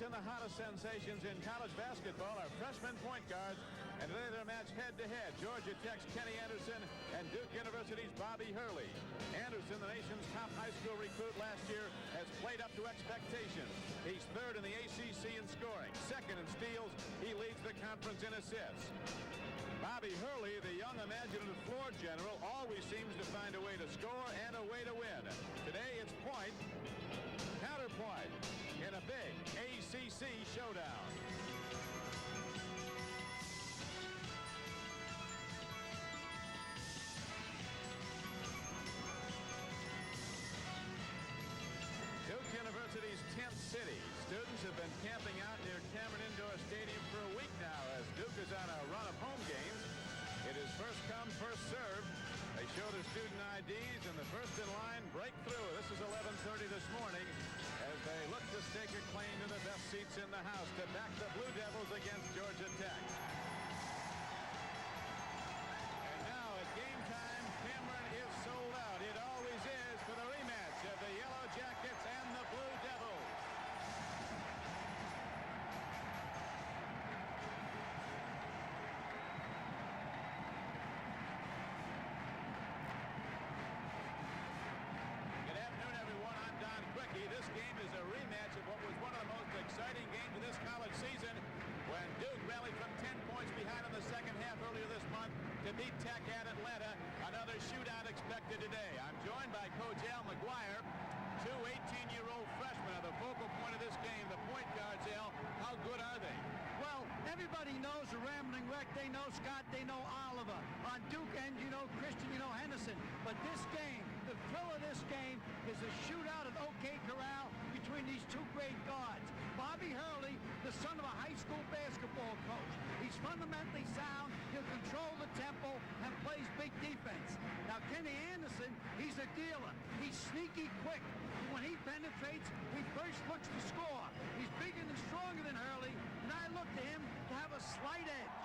and the hottest sensations in college basketball are freshman point guards, and today they're matched head-to-head. Georgia Tech's Kenny Anderson and Duke University's Bobby Hurley. Anderson, the nation's top high school recruit last year, has played up to expectations. He's third in the ACC in scoring, second in steals. He leads the conference in assists. Bobby Hurley, the young imaginative floor general, always seems to find a way to score and a way to win. Today it's point, counterpoint in a big ACC showdown. Duke University's tent city. Students have been camping out near Cameron Indoor Stadium for a week now as Duke is on a run of home games. It is first come, first served. They show their student IDs, and the first in line break through. This is 11:30 this morning as they look to stake a claim to the best seats in the house to back the Blue Devils against Georgia Tech. And now at game time, Cameron is sold out. It always is for the rematch of the Yellow Jackets and the Blue Devils. Good afternoon, everyone. I'm Don Quickie. This game is a rematch of what was one of the most exciting games of this college season when Duke rallied from 10 points behind in the second half earlier this month to beat Tech at Atlanta. Another shootout expected today. I'm joined by Coach Al McGuire. Two 18-year-old freshmen are the focal point of this game. The point guards, Al, how good are they? Well, everybody knows the Rambling Wreck. They know Scott. They know Oliver. On Duke end, you know Christian, you know Henderson. But this game, the thrill of this game is a shootout at OK Corral between these two great guards. Bobby Hurley, the son of a high school basketball coach. He's fundamentally sound. He'll control the tempo and plays big defense. Now, Kenny Anderson, he's a dealer. He's sneaky quick. When he penetrates, he first looks to score. He's bigger and stronger than Hurley, and I look to him to have a slight edge.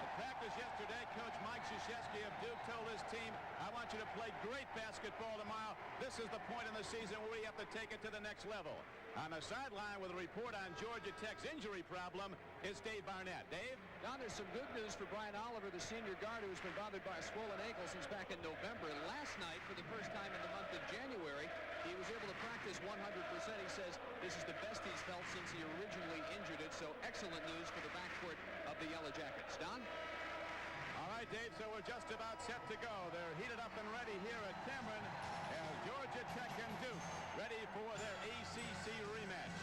At practice yesterday, Coach Mike Krzyzewski of Duke told his team, I want you to play great basketball tomorrow. This is the point in the season where we have to take it to the next level. On the sideline with a report on Georgia Tech's injury problem is Dave Barnett. Dave? Now there's some good news for Brian Oliver, the senior guard who's been bothered by a swollen ankle since back in November. Last night, for the first time in the month of January, he was able to practice 100%. He says this is the best he's felt since he originally injured it. So excellent news for the backcourt of the Yellow Jackets. Don? All right, Dave, so we're just about set to go. They're heated up and ready here at Cameron as Georgia Tech and Duke ready for their ACC rematch.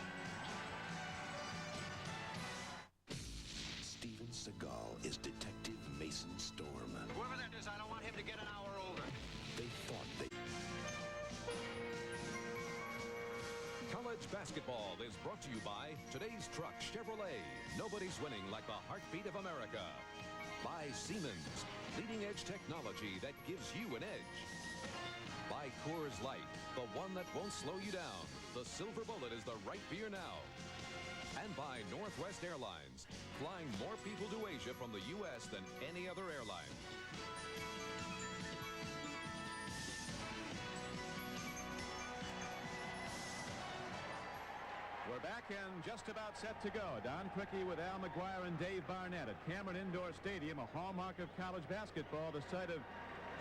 Steven Seagal is Detective Mason Storm. Whoever that is, I don't want him to get an hour older. They thought they... College basketball is brought to you by today's truck, Chevrolet. Nobody's winning like the heartbeat of America. By Siemens, leading-edge technology that gives you an edge. By Coors Light, the one that won't slow you down. The Silver Bullet is the right beer now. And by Northwest Airlines, flying more people to Asia from the U.S. than any other airline. We're back and just about set to go. Don Quickie with Al McGuire and Dave Barnett at Cameron Indoor Stadium, a hallmark of college basketball, the site of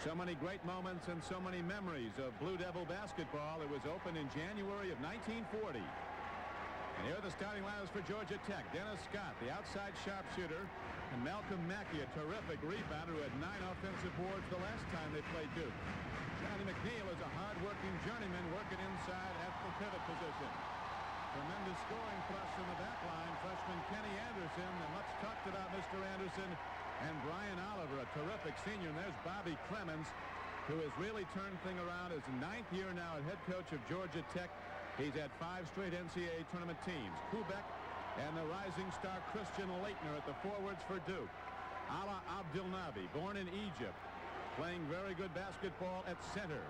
so many great moments and so many memories of Blue Devil basketball. It was opened in January of 1940. And here are the starting lineups for Georgia Tech. Dennis Scott, the outside sharpshooter, and Malcolm Mackey, a terrific rebounder who had 9 offensive boards the last time they played Duke. Johnny McNeil is a hard-working journeyman working inside at the pivot position. Tremendous scoring thrust from the back line. Freshman Kenny Anderson, the much talked about Mr. Anderson, and Brian Oliver, a terrific senior. And there's Bobby Clemens, who has really turned things around. His 9th year now as head coach of Georgia Tech. He's had 5 straight NCAA tournament teams. Kubek and the rising star Christian Laettner at the forwards for Duke. Ala Abdelnaby, born in Egypt, playing very good basketball at center.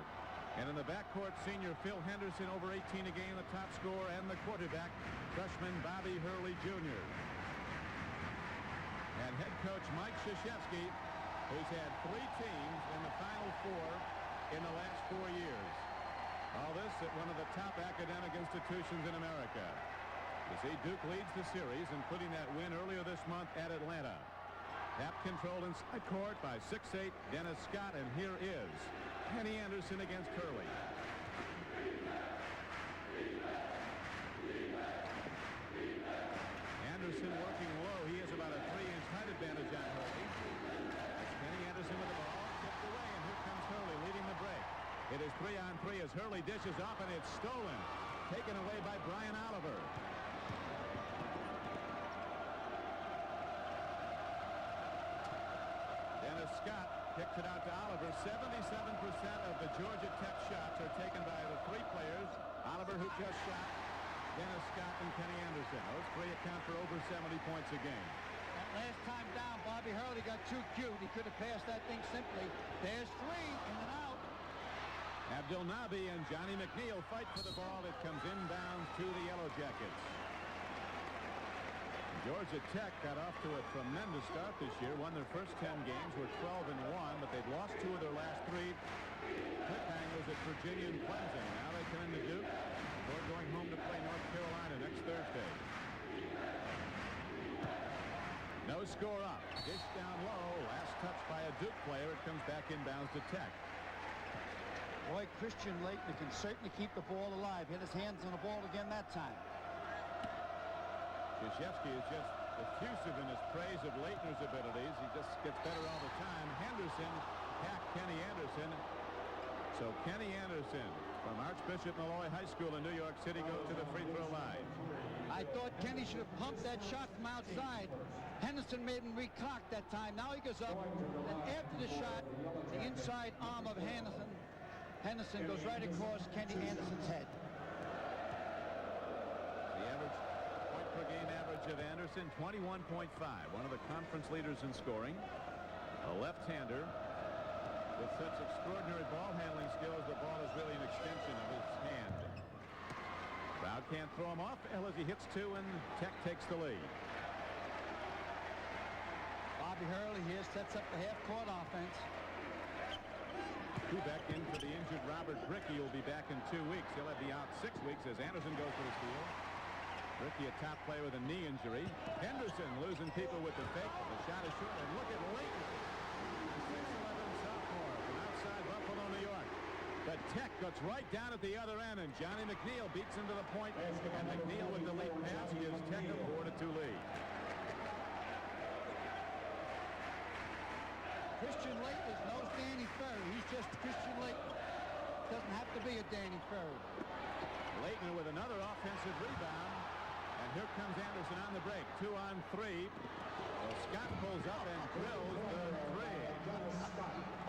And in the backcourt, senior Phil Henderson, over 18 a game, the top scorer, and the quarterback, freshman Bobby Hurley Jr. And head coach Mike Krzyzewski, who's had 3 teams in the Final Four in the last 4 years. All this at one of the top academic institutions in America. You see, Duke leads the series, including that win earlier this month at Atlanta. Tap controlled inside court by 6'8" Dennis Scott, and here is Kenny Anderson against Hurley. Anderson working low. He has about a 3-inch height advantage on Hurley. That's Kenny Anderson with the ball. Tipped away, and here comes Hurley leading the break. It is 3-on-3 as Hurley dishes off, and it's stolen. Taken away by Brian Oliver. Dennis Scott kicks it out to Oliver. 77% of the Georgia Tech shots are taken by the three players. Oliver, who just shot, Dennis Scott, and Kenny Anderson. Those three account for over 70 points a game. That last time down, Bobby Hurley got too cute. He could have passed that thing simply. There's three, in and out. Abdelnaby and Johnny McNeil fight for the ball. It comes inbounds to the Yellow Jackets. Georgia Tech got off to a tremendous start this year. Won their first 10 games, were 12-1, but they've lost 2 of their last 3 cliffhangers at Virginia and Clemson. Now they come into Duke. Before going home to play North Carolina next Thursday. No score up. Dish down low. Last touch by a Duke player. It comes back inbounds to Tech. Boy, Christian Laettner can certainly keep the ball alive. Hit his hands on the ball again that time. Krzyzewski is just effusive in his praise of Laettner's abilities. He just gets better all the time. Henderson hacked Kenny Anderson. So Kenny Anderson from Archbishop Malloy High School in New York City goes to the free throw line. I thought Kenny should have pumped that shot from outside. Henderson made him recock that time. Now he goes up, and after the shot, the inside arm of Henderson goes right across Kenny Anderson's head. The average point per game average of Anderson, 21.5. One of the conference leaders in scoring. A left-hander with such extraordinary ball handling skills. The ball is really an extension of his hand. Crowd can't throw him off as he hits 2, and Tech takes the lead. Bobby Hurley here sets up the half-court offense. Kubek in for the injured Robert Brickey. Will be back in 2 weeks. He'll be out 6 weeks as Anderson goes for the steal. Brickey, a top player with a knee injury. Henderson losing people with the fake. The shot is short, and look at Laettner. 6'11" sophomore from outside Buffalo, New York. But Tech gets right down at the other end, and Johnny McNeil beats him to the point. And McNeil with the lead pass gives Tech a 4-2 lead. Christian Laettner knows Danny Ferry. He's just Christian Laettner. Doesn't have to be a Danny Ferry. Laettner with another offensive rebound. And here comes Anderson on the break. 2 on 3. Well, Scott pulls up and drills the 3.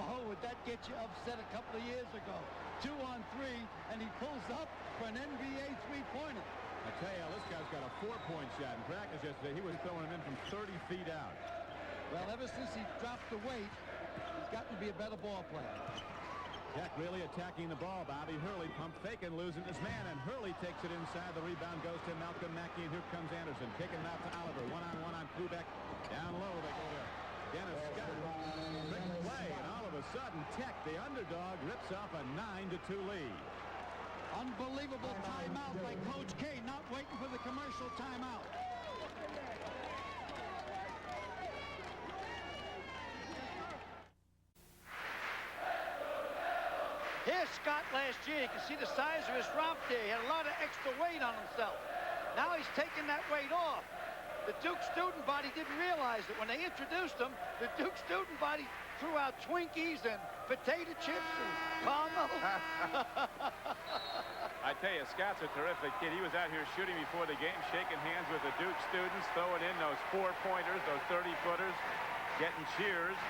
Oh, would that get you upset a couple of years ago? 2 on 3, and he pulls up for an NBA three-pointer. I tell you, this guy's got a 4-point shot. In practice yesterday, he was throwing him in from 30 feet out. Well, ever since he dropped the weight, he's gotten to be a better ball player. Tech really attacking the ball. Bobby Hurley pump fake and losing his man, and Hurley takes it inside. The rebound goes to Malcolm Mackey, and here comes Anderson. Kicking it out to Oliver. One-on-one on Kubek. Down low, they go to Dennis Scott. Big play, and all of a sudden, Tech, the underdog, rips off a 9-2 lead. Unbelievable timeout by Coach K, not waiting for the commercial timeout. Here's Scott last year. You can see the size of his romp there. He had a lot of extra weight on himself. Now he's taking that weight off. The Duke student body didn't realize that when they introduced him, the Duke student body threw out Twinkies and potato chips and caramel. I tell you, Scott's a terrific kid. He was out here shooting before the game, shaking hands with the Duke students, throwing in those 4-pointers, those 30-footers, getting cheers.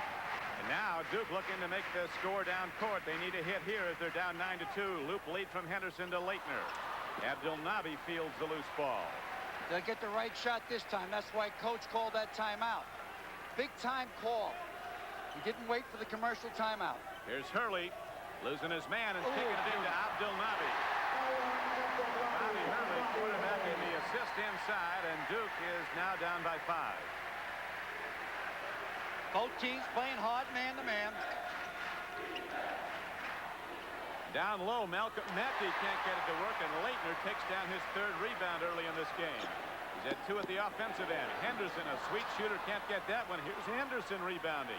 And now Duke looking to make the score down court. They need a hit here as they're down 9-2. Loop lead from Henderson to Laettner. Abdelnaby fields the loose ball. They'll get the right shot this time. That's why Coach called that timeout. Big time call. He didn't wait for the commercial timeout. Here's Hurley losing his man and kicking it into Abdelnaby. Bobby Hurley, quarterback, in the assist inside, and Duke is now down by 5. Both teams playing hard man-to-man. Down low, Malcolm Mackey can't get it to work, and Leitner takes down his third rebound early in this game. He's at 2 at the offensive end. Henderson, a sweet shooter, can't get that one. Here's Henderson rebounding.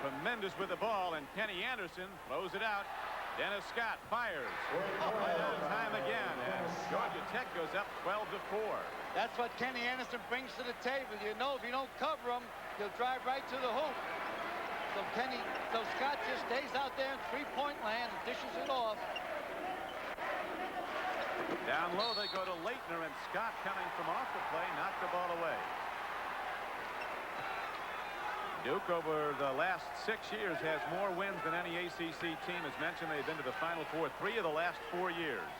Tremendous with the ball, and Kenny Anderson throws it out. Dennis Scott fires. Right on time again, and Georgia Tech goes up 12-4. That's what Kenny Anderson brings to the table. You know, if you don't cover him, he'll drive right to the hoop. So Scott just stays out there in three-point land and dishes it off. Down low they go to Leitner, and Scott coming from off the play knocked the ball away. Duke over the last 6 years has more wins than any ACC team. As mentioned, they've been to the Final Four 3 of the last 4 years.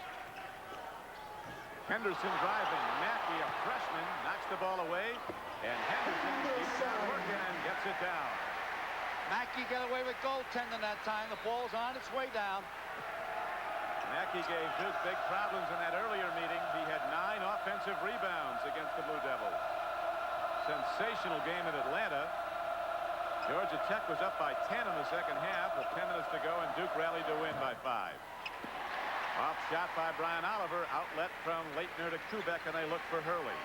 Henderson driving. Mackey, a freshman, knocks the ball away, and Henderson keeps on working and gets it down. Mackey got away with goaltending that time. The ball's on its way down. Mackey gave Duke big problems in that earlier meeting. He had 9 offensive rebounds against the Blue Devils. Sensational game in Atlanta. Georgia Tech was up by 10 in the second half with 10 minutes to go, and Duke rallied to win by 5. Off shot by Brian Oliver. Outlet from Leitner to Kubek, and they look for Hurley.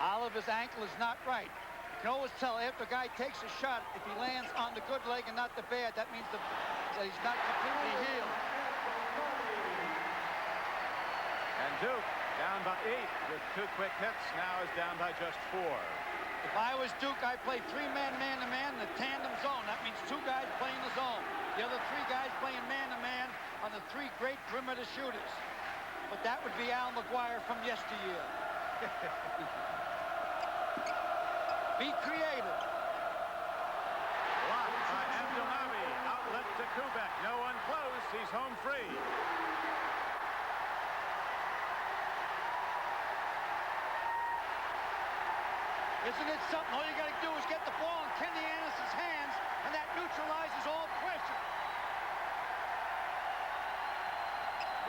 Oliver's ankle is not right. You can always tell after a guy takes a shot, if he lands on the good leg and not the bad, that means that he's not completely healed. And Duke down by 8 with 2 quick hits. Now is down by just 4. If I was Duke, I'd play 3-man, man-to-man in the tandem zone. That means 2 guys playing the zone. The other 3 guys playing man-to-man on the 3 great perimeter shooters. But that would be Al McGuire from yesteryear. Be creative. Blocked by Abdelnaby. Outlet to Kubek. No one close. He's home free. Isn't it something? All you got to do is get the ball in Kenny Anderson's hands, and that neutralizes all pressure.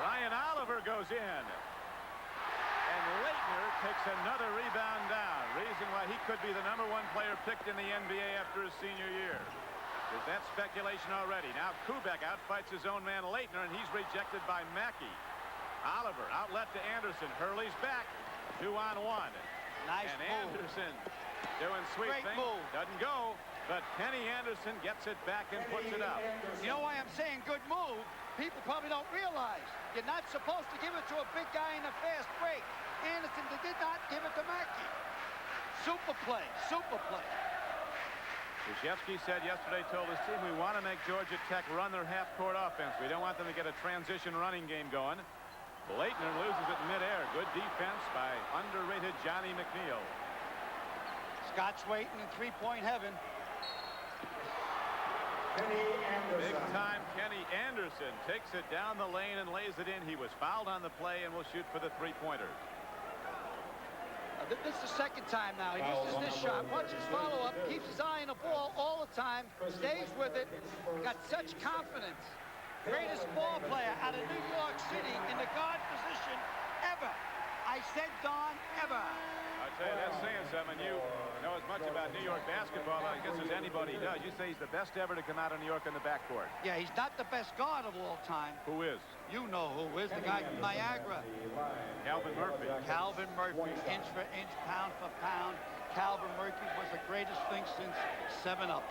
Brian Oliver goes in. And Leitner takes another rebound down. Reason why he could be the #1 player picked in the NBA after his senior year. There's that speculation already. Now Kubek outfights his own man Leitner, and he's rejected by Mackey. Oliver outlet to Anderson. Hurley's back. 2-on-1. Nice and move. Anderson doing sweet Great things. move. Doesn't go, but Kenny Anderson gets it back and puts it up. You know why I'm saying good move? People probably don't realize you're not supposed to give it to a big guy in a fast break. Anderson did not give it to Mackey. Super play, super play. Krzyzewski said yesterday, told his team, we want to make Georgia Tech run their half-court offense. We don't want them to get a transition running game going. Leitner loses it in midair. Good defense by underrated Johnny McNeil. Scott's waiting in three-point heaven. Big time Kenny Anderson takes it down the lane and lays it in. He was fouled on the play and will shoot for the three-pointer. This is the second time now. He misses this shot. Watch his follow-up. Keeps his eye on the ball all the time. Stays with it. Got such confidence. Greatest ball player out of New York City in the guard position ever. I said, Don, ever. I tell you, that's saying something. You know as much about New York basketball, I guess, as anybody does. You say he's the best ever to come out of New York in the backcourt. Yeah, he's not the best guard of all time. Who is? You know who is. The guy from Niagara. Calvin Murphy. Calvin Murphy, inch for inch, pound for pound. Calvin Murphy was the greatest thing since 7-Up.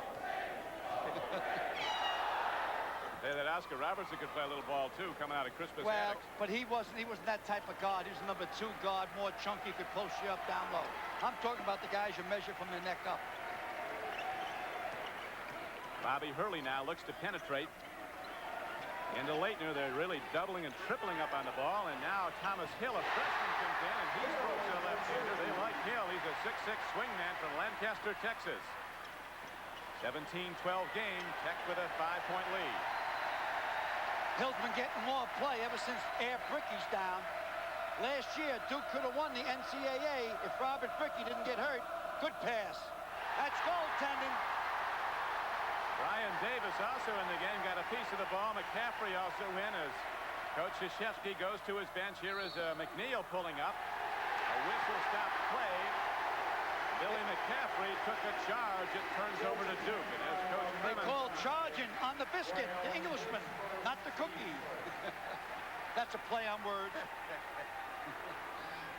Say that Oscar Robertson could play a little ball too, coming out of Crispus Well, Attucks. but he wasn't that type of guard. He was a #2 guard, more chunky, could post you up down low. I'm talking about the guys you measure from the neck up. Bobby Hurley now looks to penetrate into Leitner. They're really doubling and tripling up on the ball, and now Thomas Hill, a freshman, comes in, and he strokes a left-hander. They like Hill. He's a 6'6 swingman from Lancaster, Texas. 17-12 game. Tech with a 5-point lead. Hill's been getting more play ever since Air Bricky's down. Last year, Duke could have won the NCAA if Robert Bricky didn't get hurt. Good pass. That's goaltending. Brian Davis also in the game, got a piece of the ball. McCaffrey also in as Coach Krzyzewski goes to his bench. Here is McNeil pulling up. A whistle stops play. Billy McCaffrey took a charge. It turns over to Duke. And as Coach They Crimmins... call charging on the biscuit, the Englishman, not the cookie. That's a play on words.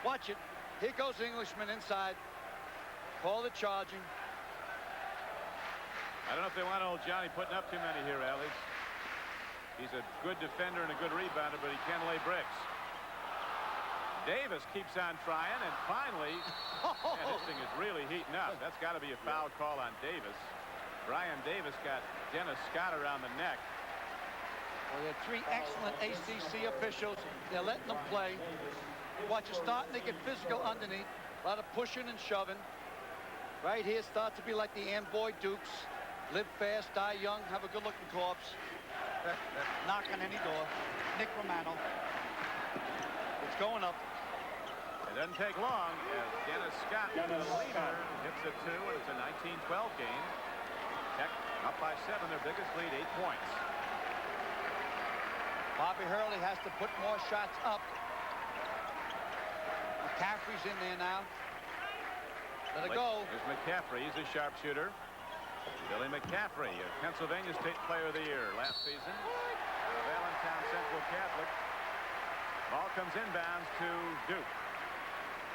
Watch it. Here goes the Englishman inside. Call the charging. I don't know if they want old Johnny putting up too many here, Alex. He's a good defender and a good rebounder, but he can lay bricks. Davis keeps on trying, and finally, man, this thing is really heating up. That's got to be a foul call on Davis. Brian Davis got Dennis Scott around the neck. Well, there are three excellent ACC officials. They're letting them play. Watch it starting to get physical underneath. A lot of pushing and shoving. Right here starts to be like the Amboy Dukes. Live fast, die young, have a good-looking corpse. Knock on any door. Nick Romano. It's going up. It doesn't take long as Dennis Scott, the leader, hits a 2, and it's a 19-12 game. Tech up by 7, their biggest lead, 8 points. Bobby Hurley has to put more shots up. McCaffrey's in there now. Let it go. Here's McCaffrey. He's a sharpshooter. Billy McCaffrey, a Pennsylvania State Player of the Year last season. Out of Allentown Central Catholic. Ball comes inbounds to Duke.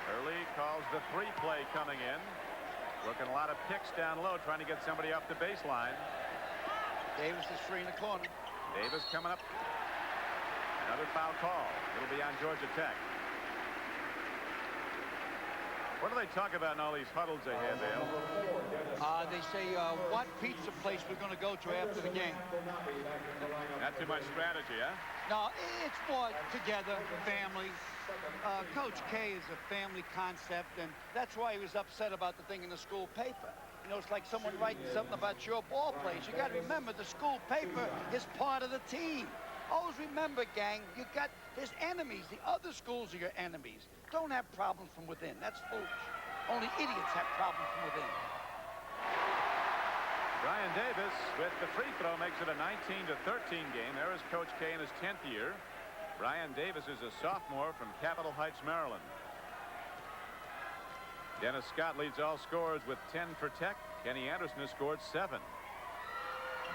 Hurley calls the 3 play coming in. Working a lot of picks down low, trying to get somebody off the baseline. Davis is free in the corner. Davis coming up. Another foul call. It'll be on Georgia Tech. What do they talk about in all these huddles they have, Dale? They say what pizza place we're going to go to after the game. Not too much strategy, huh? No, it's more together, family. Coach K is a family concept, and that's why he was upset about the thing in the school paper. You know, it's like someone writing something about your ball plays. You got to remember the school paper is part of the team. Always remember, gang, there's enemies. The other schools are your enemies. Don't have problems from within. That's foolish. Only idiots have problems from within. Brian Davis with the free throw makes it a 19-13 game. There is Coach K in his 10th year. Brian Davis is a sophomore from Capitol Heights, Maryland. Dennis Scott leads all scorers with 10 for Tech. Kenny Anderson has scored 7.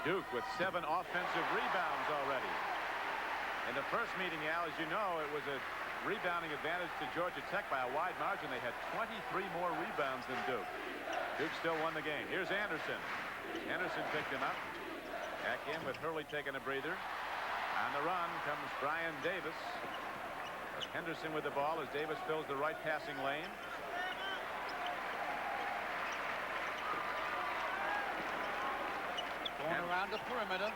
Duke with 7 offensive rebounds already. In the first meeting, Al, as you know, it was a rebounding advantage to Georgia Tech by a wide margin. They had 23 more rebounds than Duke. Duke still won the game. Here's Anderson. Anderson picked him up. Back in with Hurley taking a breather. On the run comes Brian Davis. Henderson with the ball as Davis fills the right passing lane. Going around the perimeter.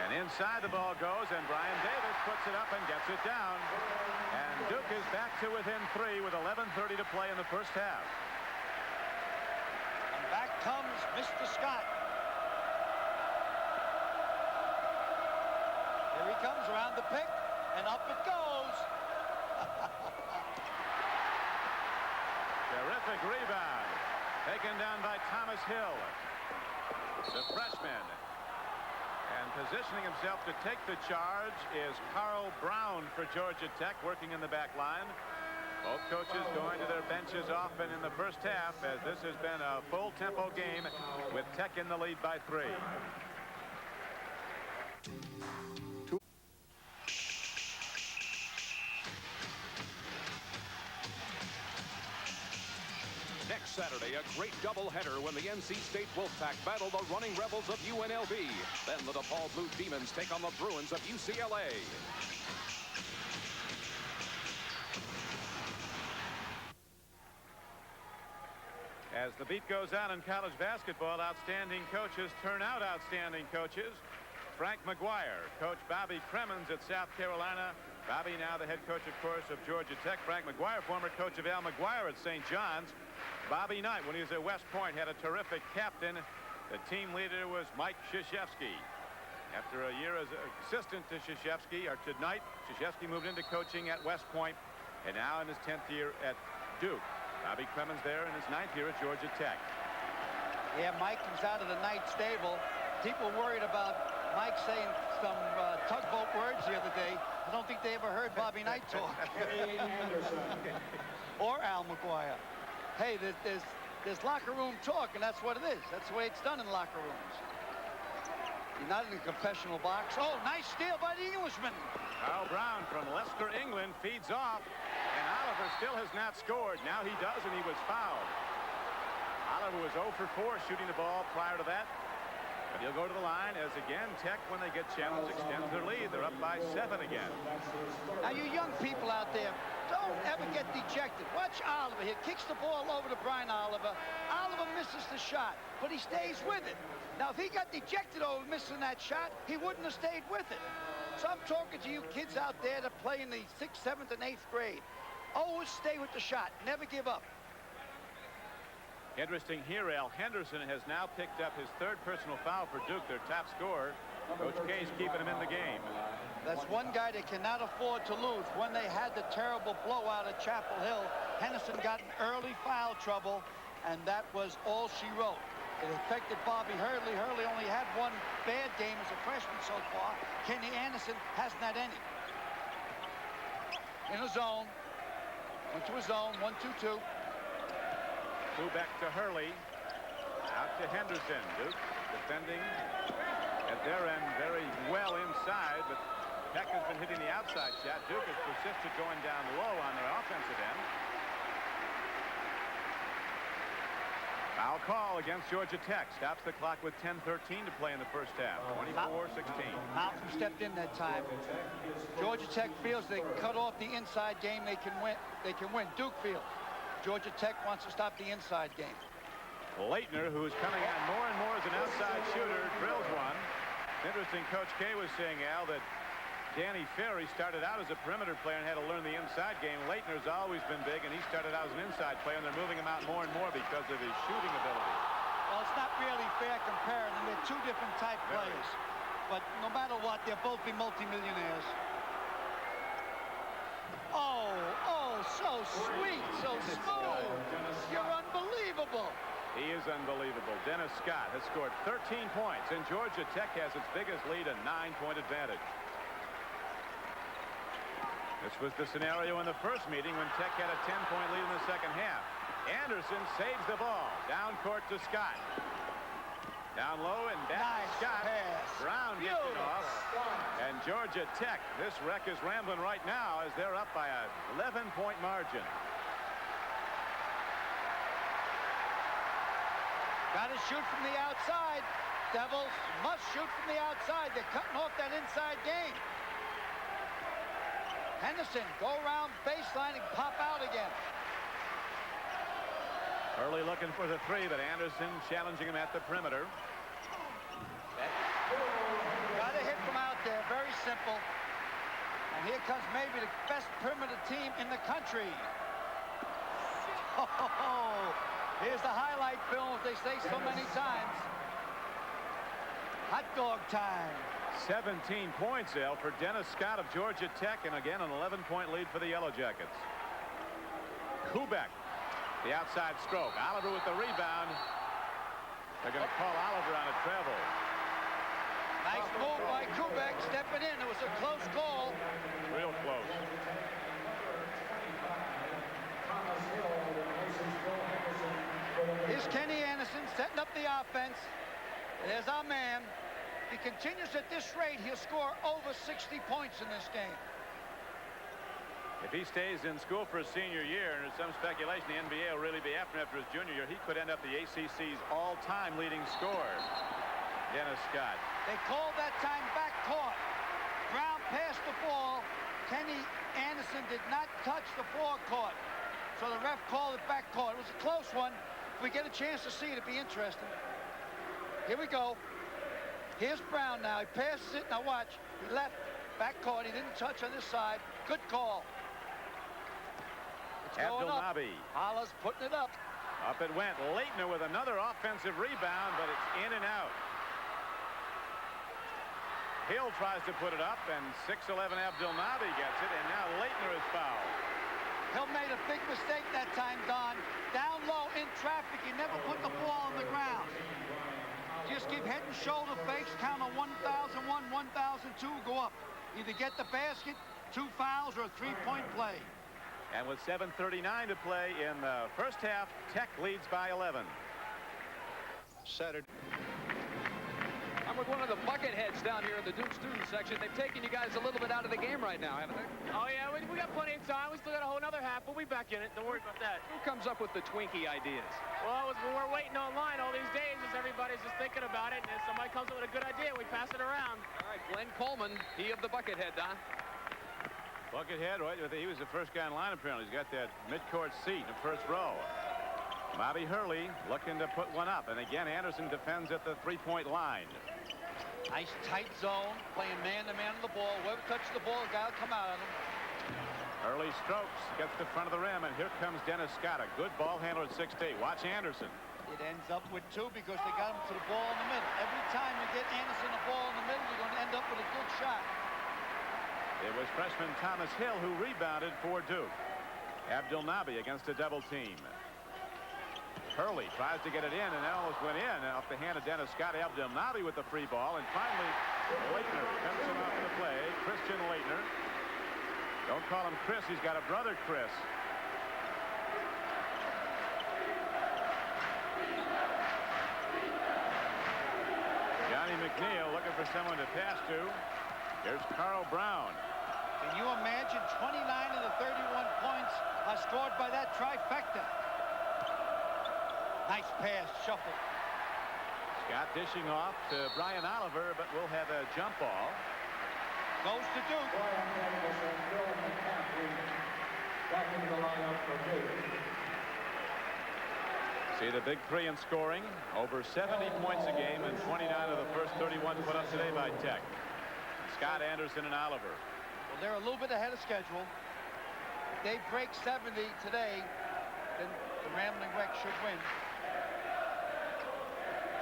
And inside the ball goes, and Brian Davis puts it up and gets it down. And Duke is back to within 3 with 11:30 to play in the first half. And back comes Mr. Scott. Here he comes around the pick, and up it goes. Terrific rebound. Taken down by Thomas Hill, the freshman. And positioning himself to take the charge is Carl Brown for Georgia Tech, working in the back line. Both coaches going to their benches often in the first half, as this has been a full tempo game with Tech in the lead by 3. Saturday, a great doubleheader when the NC State Wolfpack battle the running Rebels of UNLV. Then the DePaul Blue Demons take on the Bruins of UCLA. As the beat goes on in college basketball, outstanding coaches turn out outstanding coaches. Frank McGuire, Coach Bobby Cremins at South Carolina. Bobby now the head coach, of course, of Georgia Tech. Frank McGuire, former coach of Al McGuire at St. John's. Bobby Knight, when he was at West Point, had a terrific captain. The team leader was Mike Krzyzewski. After a year as assistant to Krzyzewski, or to Knight, Krzyzewski moved into coaching at West Point, and now in his 10th year at Duke. Bobby Cremins there in his 9th year at Georgia Tech. Yeah, Mike comes out of the Knight stable. People worried about Mike saying some tugboat words the other day. I don't think they ever heard Bobby Knight talk. Or Al McGuire. Hey, there's locker room talk, and that's what it is. That's the way it's done in locker rooms. You're not in the confessional box. Oh, nice steal by the Englishman. Kyle Brown from Leicester, England, feeds off, and Oliver still has not scored. Now he does, and he was fouled. Oliver was 0 for 4 shooting the ball prior to that. But he'll go to the line as, again, Tech, when they get challenged, extends their lead. They're up by 7 again. Now, you young people out there, don't ever get dejected. Watch Oliver here. Kicks the ball over to Brian Oliver. Oliver misses the shot, but he stays with it. Now, if he got dejected over missing that shot, he wouldn't have stayed with it. So I'm talking to you kids out there that play in the 6th, 7th, and 8th grade. Always stay with the shot. Never give up. Interesting here, Al Henderson has now picked up his 3rd personal foul for Duke, their top scorer. Coach K's keeping him in the game. That's one guy they cannot afford to lose. When they had the terrible blowout at Chapel Hill, Henderson got in early foul trouble, and that was all she wrote. It affected Bobby Hurley. Hurley only had one bad game as a freshman so far. Kenny Anderson hasn't had any. In a zone. Went to a zone. 1-2-2. Back to Hurley. Out to Henderson. Duke defending at their end very well inside, but Tech has been hitting the outside shot. Duke has persisted going down low on their offensive end. Foul call against Georgia Tech. Stops the clock with 10:13 to play in the first half. 24-16. Malcolm stepped in that time. Georgia Tech feels they can cut off the inside game. They can win. Duke feels Georgia Tech wants to stop the inside game. Leitner, who is coming on more and more as an outside shooter, drills one. It's interesting, Coach K was saying, Al, that Danny Ferry started out as a perimeter player and had to learn the inside game. Leitner's always been big, and he started out as an inside player, and they're moving him out more and more because of his shooting ability. Well, it's not really fair comparing them. They're two different type players. But no matter what, they'll both be multimillionaires. Oh, so sweet, so smooth. You're unbelievable. He is unbelievable. Dennis Scott has scored 13 points, and Georgia Tech has its biggest lead, a 9-point advantage. This was the scenario in the first meeting when Tech had a 10-point lead in the second half. Anderson saves the ball. Down court to Scott. Down low and back to Scott. Pass. Brown gets it off. And Georgia Tech, this wreck is rambling right now as they're up by a 11-point margin. Got to shoot from the outside. Devils must shoot from the outside. They're cutting off that inside game. Henderson, go around baseline and pop out again. Early looking for the 3, but Anderson challenging him at the perimeter. Got to hit from out there. Very simple. And here comes maybe the best perimeter team in the country. Oh, here's the highlight film, as they say so many times. Hot dog time. 17 points, Al, for Dennis Scott of Georgia Tech, and again an 11-point lead for the Yellow Jackets. Kubek, the outside stroke. Oliver with the rebound. They're going to call Oliver on a travel. Nice move by Kubek, stepping in. It was a close call. Real close. Here's Kenny Anderson setting up the offense. There's our man. If he continues at this rate, he'll score over 60 points in this game. If he stays in school for his senior year, and there's some speculation the NBA will really be after him after his junior year, he could end up the ACC's all-time leading scorer. Dennis Scott. They called that time back court. Brown passed the ball. Kenny Anderson did not touch the forecourt. So the ref called it back court. It was a close one. If we get a chance to see it, it'd be interesting. Here we go. Here's Brown now. He passes it. Now watch. He left back court. He didn't touch on this side. Good call. It's going up. Abdelnaby. Hollis putting it up. Up it went. Leitner with another offensive rebound, but it's in and out. Hill tries to put it up, and 6'11" Abdelnaby gets it, and now Leitner is fouled. Hill made a big mistake that time, Don. Down low in traffic, he never put the ball on the ground. Just give head and shoulder fakes, count on 1,100. 1,002 go up. Either get the basket, 2 fouls, or a 3-point play. And with 7:39 to play in the first half, Tech leads by 11. Saturday. I'm with one of the bucket heads down here in the Duke student section. They've taken you guys a little bit out of the game right now, haven't they? Oh, yeah, we got plenty of time. We still got a whole other half. We'll be back in it. Don't worry about that. Who comes up with the Twinkie ideas? Well, when we're waiting online all these days, everybody's just thinking about it, and if somebody comes up with a good idea, we pass it around. All right, Glenn Coleman, he of the bucket head, Don. Buckethead, right? He was the first guy in line, apparently. He's got that midcourt seat in the first row. Bobby Hurley looking to put one up. And again, Anderson defends at the 3-point line. Nice tight zone, playing man-to-man on the ball. Whoever touches the ball, the guy will come out at him. Hurley strokes, gets to front of the rim, and here comes Dennis Scott, a good ball handler at 6'8". Watch Anderson. It ends up with 2 because they got him to the ball in the middle. Every time you get Anderson the ball in the middle, you're going to end up with a good shot. It was freshman Thomas Hill who rebounded for Duke. Abdul Nabi against a double team. Hurley tries to get it in and almost went in off the hand of Dennis Scott. Abdul Nabi with the free ball, and finally Leitner comes him off the play. Christian Leitner. Don't call him Chris, he's got a brother Chris. Johnny McNeil looking for someone to pass to. Here's Carl Brown. Can you imagine 29 of the 31 points are scored by that trifecta? Nice pass, shuffle. Scott dishing off to Brian Oliver, but we'll have a jump ball. Goes to Duke. See the big 3 in scoring. Over 70 points a game, and 29 of the first 31 put up today by Tech. Scott, Anderson, and Oliver. Well, they're a little bit ahead of schedule. If they break 70 today, then the Rambling Wreck should win.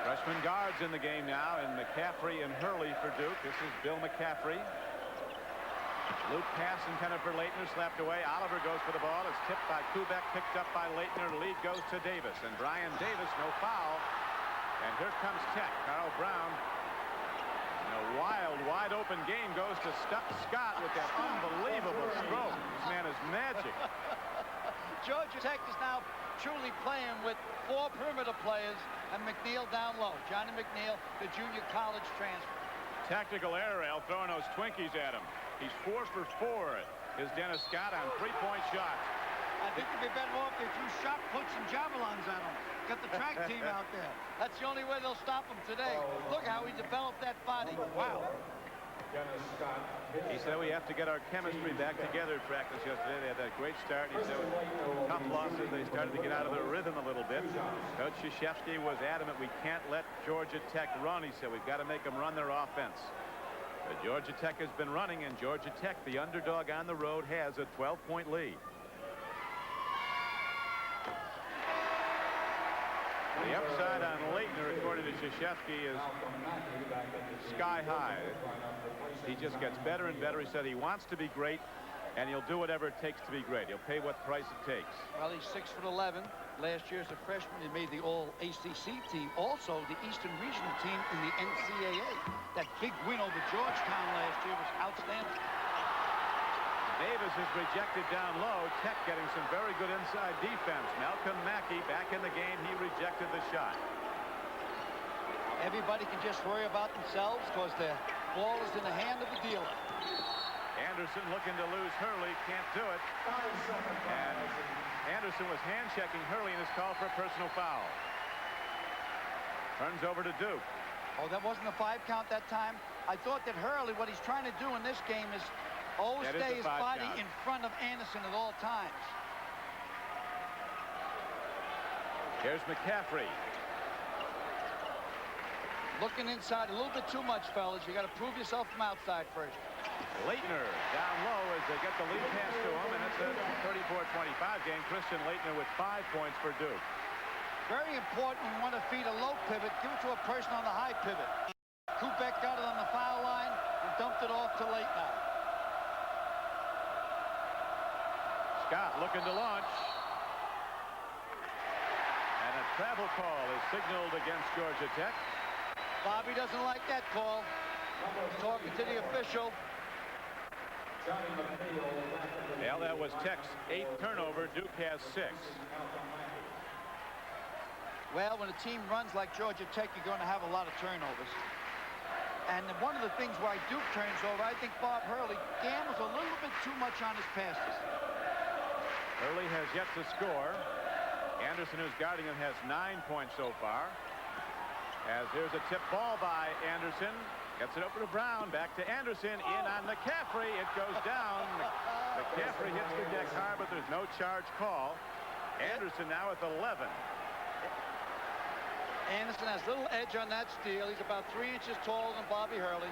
Freshman guards in the game now, and McCaffrey and Hurley for Duke. This is Bill McCaffrey. Loop pass intended for Leitner, slapped away. Oliver goes for the ball. It's tipped by Kubek, picked up by Leitner. The lead goes to Davis, and Brian Davis, no foul. And here comes Tech. Carl Brown. And a wild, wide open game goes to Scott with that unbelievable stroke. This man is magic. Georgia Tech is now truly playing with 4 perimeter players and McNeil down low. Johnny McNeil, the junior college transfer. Tactical error, Al, throwing those Twinkies at him. He's 4 for 4. Is Dennis Scott on 3-point shots. I think it'd be better off if they threw shot puts and javelins at him. Got the track team out there. That's the only way they'll stop him today. Look how he developed that body. Wow. He said we have to get our chemistry back together at practice yesterday. They had that great start. He said with tough losses, they started to get out of their rhythm a little bit. Coach Krzyzewski was adamant we can't let Georgia Tech run. He said we've got to make them run their offense. But Georgia Tech has been running, and Georgia Tech, the underdog on the road, has a 12-point lead. The upside on Leitner, according to Krzyzewski, is sky high. He just gets better and better. He said he wants to be great, and he'll do whatever it takes to be great. He'll pay what price it takes. Well, he's 6'11". Last year as a freshman, he made the All-ACC team. Also, the Eastern Regional team in the NCAA. That big win over Georgetown last year was outstanding. Davis is rejected down low. Tech getting some very good inside defense. Malcolm Mackey back in the game. He rejected the shot. Everybody can just worry about themselves because the ball is in the hand of the dealer. Anderson looking to lose Hurley. Can't do it. And Anderson was hand-checking Hurley in his call for a personal foul. Turns over to Duke. Oh, that wasn't a 5 count that time. I thought that Hurley, what he's trying to do in this game is always stay his body in front of Anderson at all times. Here's McCaffrey. Looking inside a little bit too much, fellas. You got to prove yourself from outside first. Leitner down low as they get the lead pass to him, and it's a 34-25 game. Christian Leitner with 5 points for Duke. Very important when you want to feed a low pivot. Give it to a person on the high pivot. Kubek got it on the foul line and dumped it off to Leitner. Scott looking to launch. And a travel call is signaled against Georgia Tech. Bobby doesn't like that call. talking to the official. Well, that was Tech's 8th turnover. Duke has 6. Well, when a team runs like Georgia Tech, you're going to have a lot of turnovers. And one of the things why Duke turns over, I think Bob Hurley gambles a little bit too much on his passes. Hurley has yet to score. Anderson, who's guarding him, has 9 points so far. As here's a tip ball by Anderson. Gets it over to Brown. Back to Anderson. In on McCaffrey. It goes down. McCaffrey hits the deck hard, but there's no charge call. Anderson now with 11. Anderson has a little edge on that steal. He's about 3 inches taller than Bobby Hurley.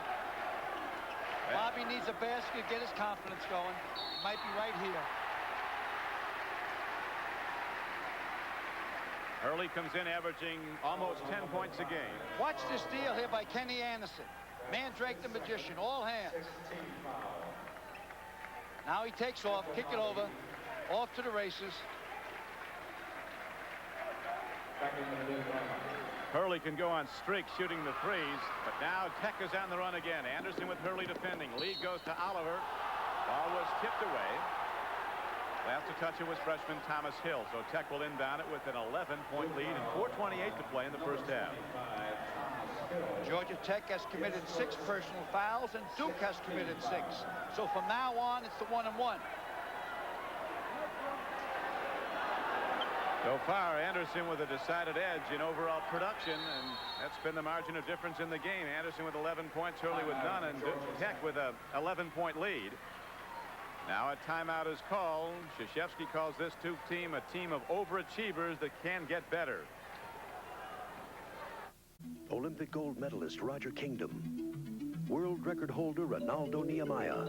Bobby needs a basket to get his confidence going. Might be right here. Hurley comes in averaging almost 10 points a game. Watch this steal here by Kenny Anderson. Mandrake the Magician, all hands. Now he takes off, kick it over, off to the races. Hurley can go on streak shooting the threes, but now Tech is on the run again. Anderson with Hurley defending. Lead goes to Oliver. Ball was tipped away. Last to touch it was freshman Thomas Hill, so Tech will inbound it with an 11-point lead and 4:28 to play in the first half. Georgia Tech has committed 6 personal fouls, and Duke has committed 6. So from now on, it's the 1-and-1. So far, Anderson with a decided edge in overall production, and that's been the margin of difference in the game. Anderson with 11 points, Hurley with none, and Tech with a 11-point lead. Now a timeout is called. Krzyzewski calls this Duke team a team of overachievers that can get better. Olympic gold medalist Roger Kingdom, world record holder Ronaldo Nehemiah,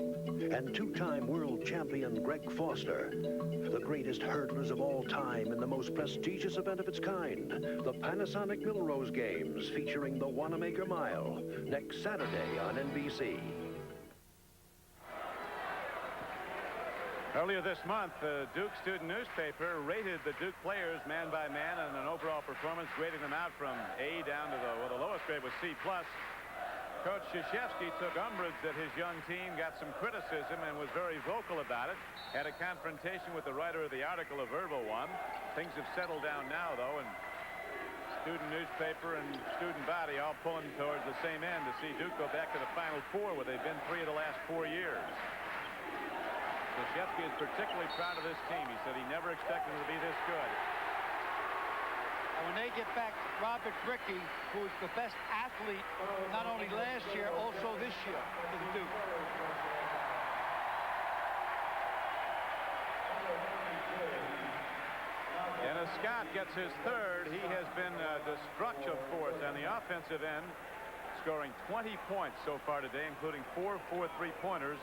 and 2-time world champion Greg Foster, the greatest hurdlers of all time in the most prestigious event of its kind, the Panasonic Millrose Games, featuring the Wanamaker Mile, next Saturday on NBC. Earlier this month, the Duke student newspaper rated the Duke players man by man and an overall performance, grading them out from A down to the lowest grade was C+. Coach Krzyzewski took umbrage that his young team got some criticism and was very vocal about it. Had a confrontation with the writer of the article, a verbal one. Things have settled down now, though, and student newspaper and student body all pulling towards the same end to see Duke go back to the Final Four, where they've been 3 of the last 4 years. Krzyzewski is particularly proud of this team. He said he never expected them to be this good. And when they get back Robert Brickey, who is the best athlete not only last year, also this year for the Duke. Dennis Scott gets his 3rd. He has been a destructive force on the offensive end, scoring 20 points so far today, including 4 3-pointers.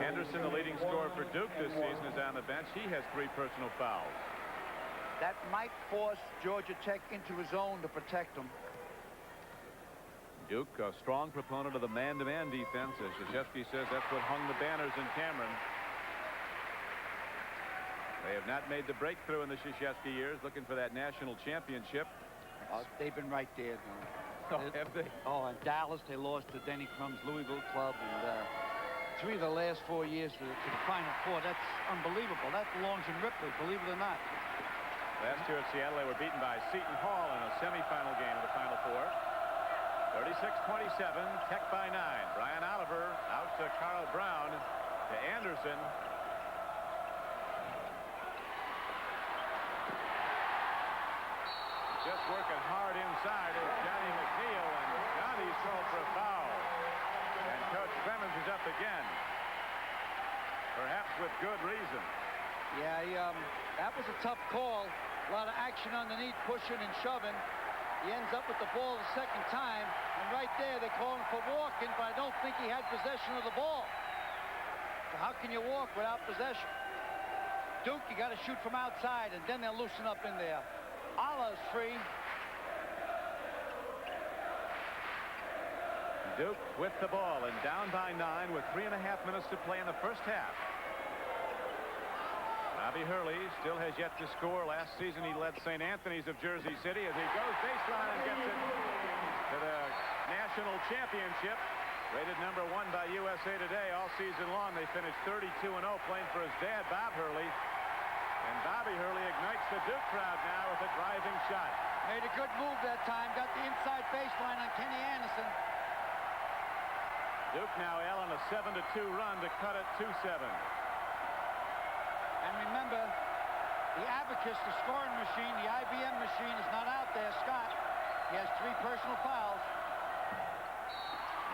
Henderson, the leading scorer for Duke this season, is on the bench. He has 3 personal fouls. That might force Georgia Tech into his zone to protect them. Duke, a strong proponent of the man-to-man defense. As Krzyzewski says, that's what hung the banners in Cameron. They have not made the breakthrough in the Krzyzewski years, looking for that national championship. They've been right there, though. Oh, have they? Oh, in Dallas, they lost to Denny Crum's Louisville club, and 3 of the last 4 years to the Final Four. That's unbelievable. That belongs in Ripley, believe it or not. Last year at Seattle, they were beaten by Seton Hall in a semifinal game of the Final Four. 36-27, Tech by 9. Brian Oliver out to Carl Brown, to Anderson. Just working hard inside is Johnny McNeil, and Johnny's called for a foul. And Coach Clemens is up again, perhaps with good reason. Yeah, that was a tough call. A lot of action underneath, pushing and shoving. He ends up with the ball the second time, and right there they call him for walking, but I don't think he had possession of the ball. So how can you walk without possession? Duke, you got to shoot from outside, and then they'll loosen up in there. Allah's free. Duke with the ball and down by 9 with 3.5 minutes to play in the first half. Bobby Hurley still has yet to score. Last season he led St. Anthony's of Jersey City as he goes baseline and gets it. to the national championship. Rated number 1 by USA Today all season long. They finished 32-0 playing for his dad, Bob Hurley. And Bobby Hurley ignites the Duke crowd now with a driving shot. Made a good move that time. Got the inside baseline on Kenny Anderson. Duke now, Al, on a 7-2 run to cut it 2-7. And remember, the Abacus, the scoring machine, the IBM machine is not out there. Scott, he has 3 personal fouls.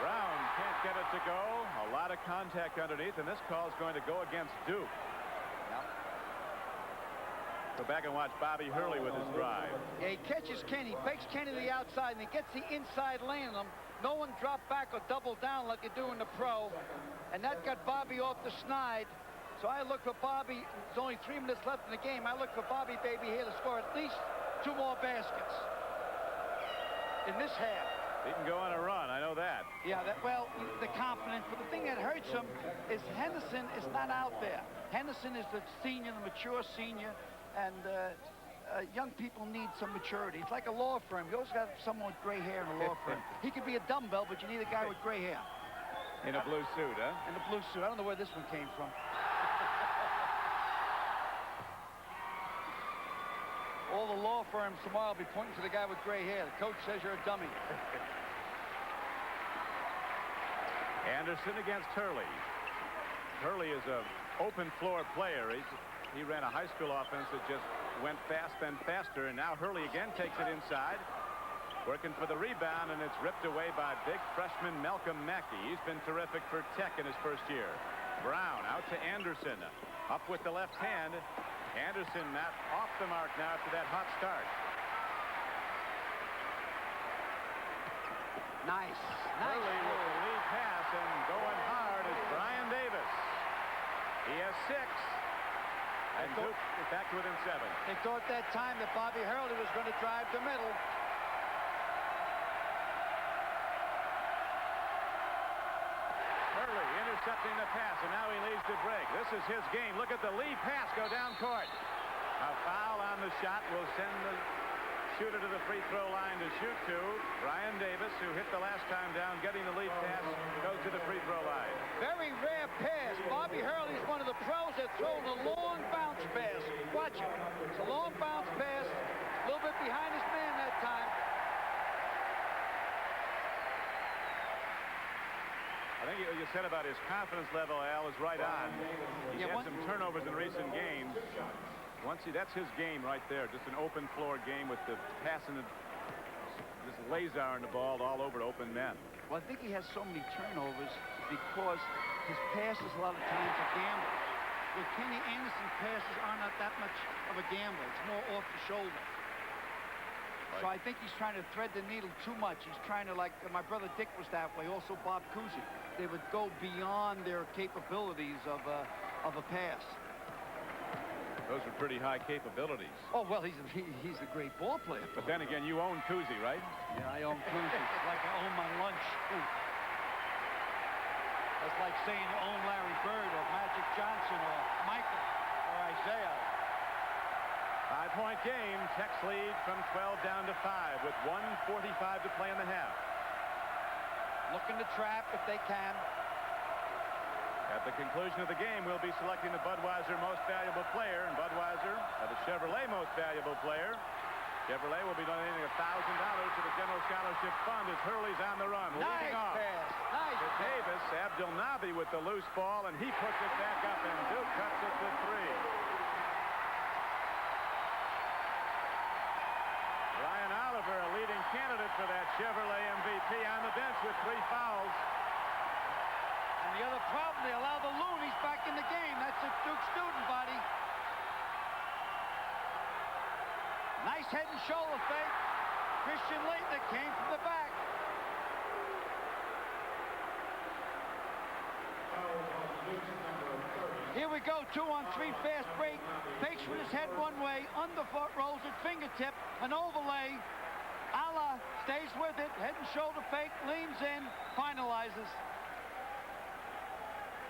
Brown can't get it to go. A lot of contact underneath, and this call is going to go against Duke. Yep. Go back and watch Bobby Hurley with his drive. Yeah, he catches Kenny, fakes Kenny to the outside, and he gets the inside lane on him. No one dropped back or doubled down like you do in the pro. And that got Bobby off the snide. So I look for Bobby. There's only 3 minutes left in the game. I look for Bobby Baby here to score at least 2 more baskets in this half. He can go on a run, I know that. Yeah, well, the confidence. But the thing that hurts him is Henderson is not out there. Henderson is the senior, the mature senior, and young people need some maturity. It's like a law firm. You always got someone with gray hair in a law firm. He could be a dumbbell, but you need a guy with gray hair. In a blue suit, huh? In a blue suit. I don't know where this one came from. All the law firms tomorrow will be pointing to the guy with gray hair. The coach says you're a dummy. Anderson against Hurley. Hurley is an open floor player. He ran a high school offense that just went fast and faster, and now Hurley again takes it inside, working for the rebound, and it's ripped away by big freshman Malcolm Mackey. He's been terrific for Tech in his first year. Brown out to Anderson, up with the left hand. Anderson not off the mark now after that hot start. Nice. Hurley with the lead pass, and going hard is Brian Davis. He has 6. And Duke is back to within 7. They thought that time that Bobby Hurley was going to drive the middle. Hurley intercepting the pass, and now he leads to Drake. This is his game. Look at the lead pass go down court. A foul on the shot will send the shooter to the free throw line to shoot to. Brian Davis, who hit the last time down, getting the lead pass, goes to the free throw line. Very rare pass. Bobby Hurley's one of the pros that throw a long bounce pass. Watch it. It's a long bounce pass. A little bit behind his man that time. I think what you said about his confidence level, Al, is right on. He's had some turnovers in recent games. That's his game right there. Just an open floor game with the passing, just lasering the ball all over to open men. Well, I think he has so many turnovers because his passes a lot of times are gamble. With Kenny Anderson's passes are not that much of a gamble. It's more off the shoulder. So I think he's trying to thread the needle too much. He's trying to, like my brother Dick was that way. Also Bob Cousy. They would go beyond their capabilities of a pass. Those are pretty high capabilities. Oh, well, he's a great ball player. But then again, you own Cousy, right? Yeah, I own Cousy. Like I own my lunch. Ooh. That's like saying you own Larry Bird or Magic Johnson or Michael or Isaiah. 5-point game. Tech's lead from 12 down to 5 with 1:45 to play in the half. Looking to trap if they can. At the conclusion of the game, we'll be selecting the Budweiser Most Valuable Player, and Budweiser the Chevrolet Most Valuable Player. Chevrolet will be donating $1,000 to the General Scholarship Fund as Hurley's on the run. Nice off. pass. Nice To Davis, Abdel Nabi with the loose ball, and he puts it back up, and Duke cuts it to 3. Brian Oliver, a leading candidate for that Chevrolet MVP, on the bench with 3 fouls. And the other problem, they allow the Loonies back in the game. That's a Duke student body. Nice head and shoulder fake. Christian Laettner came from the back. Here we go, 2-on-3 fast break. Fakes with his head one way, underfoot rolls at fingertip, an overlay. Ala stays with it, head and shoulder fake, leans in, finalizes.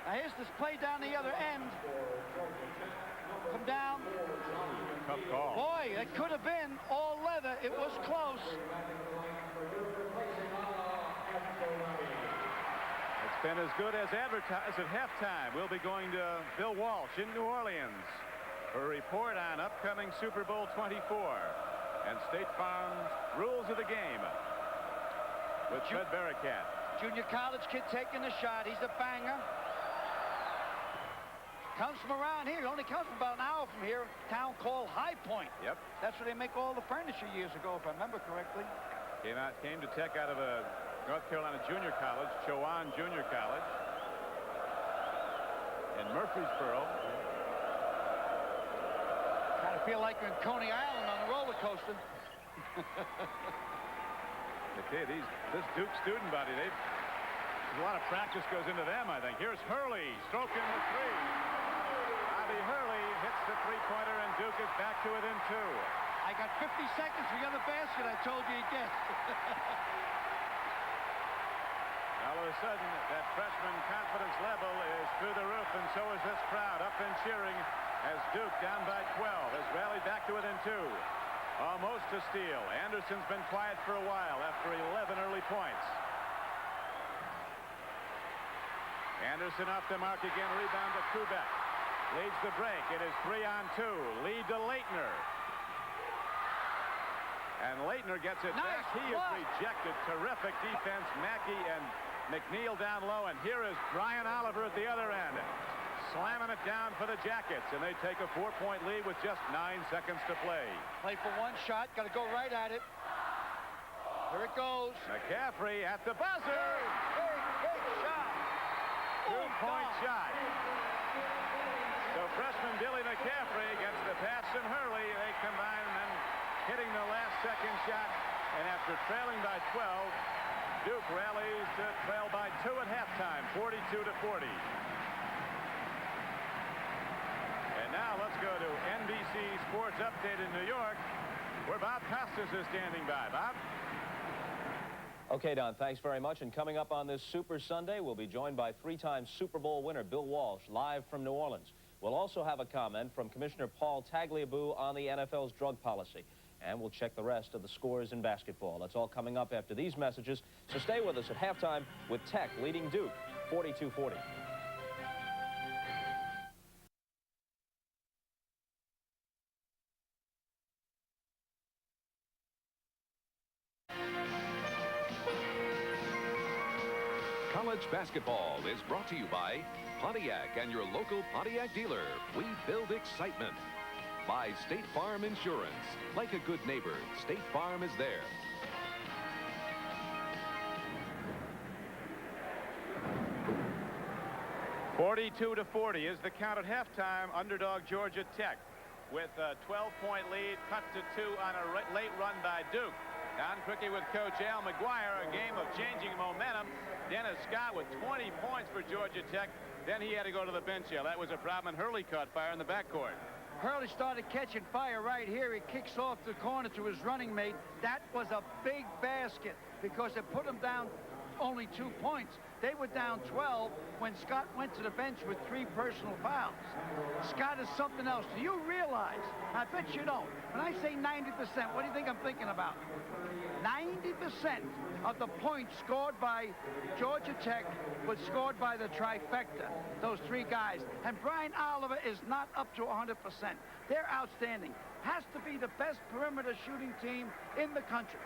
Now here's this play down the other end. Come down. Tough call. Boy, it could have been all leather. It was close. been as good as advertised at halftime. We'll be going to Bill Walsh in New Orleans for a report on upcoming Super Bowl 24 and State Farm's rules of the game with Fred Barakat. Junior college kid taking the shot. He's a banger. Comes from around here. He only comes from about an hour from here. A town called High Point. Yep. That's where they make all the furniture years ago, if I remember correctly. Came to Tech out of a North Carolina junior college, Chowan Junior College, in Murfreesboro. Kind of feel like you're in Coney Island on a roller coaster. Okay, this Duke student body, a lot of practice goes into them, I think. Here's Hurley stroking the three. Bobby Hurley hits the three-pointer, and Duke is back to within 2. I got 50 seconds for the other basket I told you he'd get. All of a sudden, that freshman confidence level is through the roof, and so is this crowd up and cheering as Duke, down by 12, has rallied back to within 2. Almost a steal. Anderson's been quiet for a while after 11 early points. Anderson off the mark again. Rebound to Kubek. Leads the break. It is 3-on-2. Lead to Leitner. And Leitner gets it back. He is rejected. Terrific defense. Mackey and McNeil down low. And here is Brian Oliver at the other end, slamming it down for the Jackets. And they take a 4-point lead with just 9 seconds to play. Play for one shot. Got to go right at it. Here it goes. McCaffrey at the buzzer. Big shot. 2-point shot. So freshman Billy McCaffrey gets the pass from Hurley. They combine and hitting the last second shot. And after trailing by 12, Duke rallies to trail by 2 at halftime, 42-40. And now let's go to NBC Sports Update in New York, where Bob Costas is standing by. Bob? Okay, Don, thanks very much. And coming up on this Super Sunday, we'll be joined by 3-time Super Bowl winner Bill Walsh, live from New Orleans. We'll also have a comment from Commissioner Paul Tagliabue on the NFL's drug policy. And we'll check the rest of the scores in basketball. That's all coming up after these messages. So stay with us at halftime with Tech leading Duke 42-40. College basketball is brought to you by Pontiac and your local Pontiac dealer. We build excitement. By State Farm Insurance. Like a good neighbor, State Farm is there. (42-40) is the count at halftime. Underdog Georgia Tech with a 12-point lead, cut to 2 on a late run by Duke. Don Criqui with Coach Al McGuire, a game of changing momentum. Dennis Scott with 20 points for Georgia Tech. Then he had to go to the bench. That was a problem, and Hurley caught fire in the backcourt. Hurley started catching fire right here. He kicks off the corner to his running mate. That was a big basket because it put him down only 2 points. They were down 12 when Scott went to the bench with 3 personal fouls. Scott is something else. Do you realize? I bet you don't. When I say 90%, what do you think I'm thinking about? 90% of the points scored by Georgia Tech was scored by the trifecta, those 3 guys. And Brian Oliver is not up to 100%. They're outstanding. Has to be the best perimeter shooting team in the country.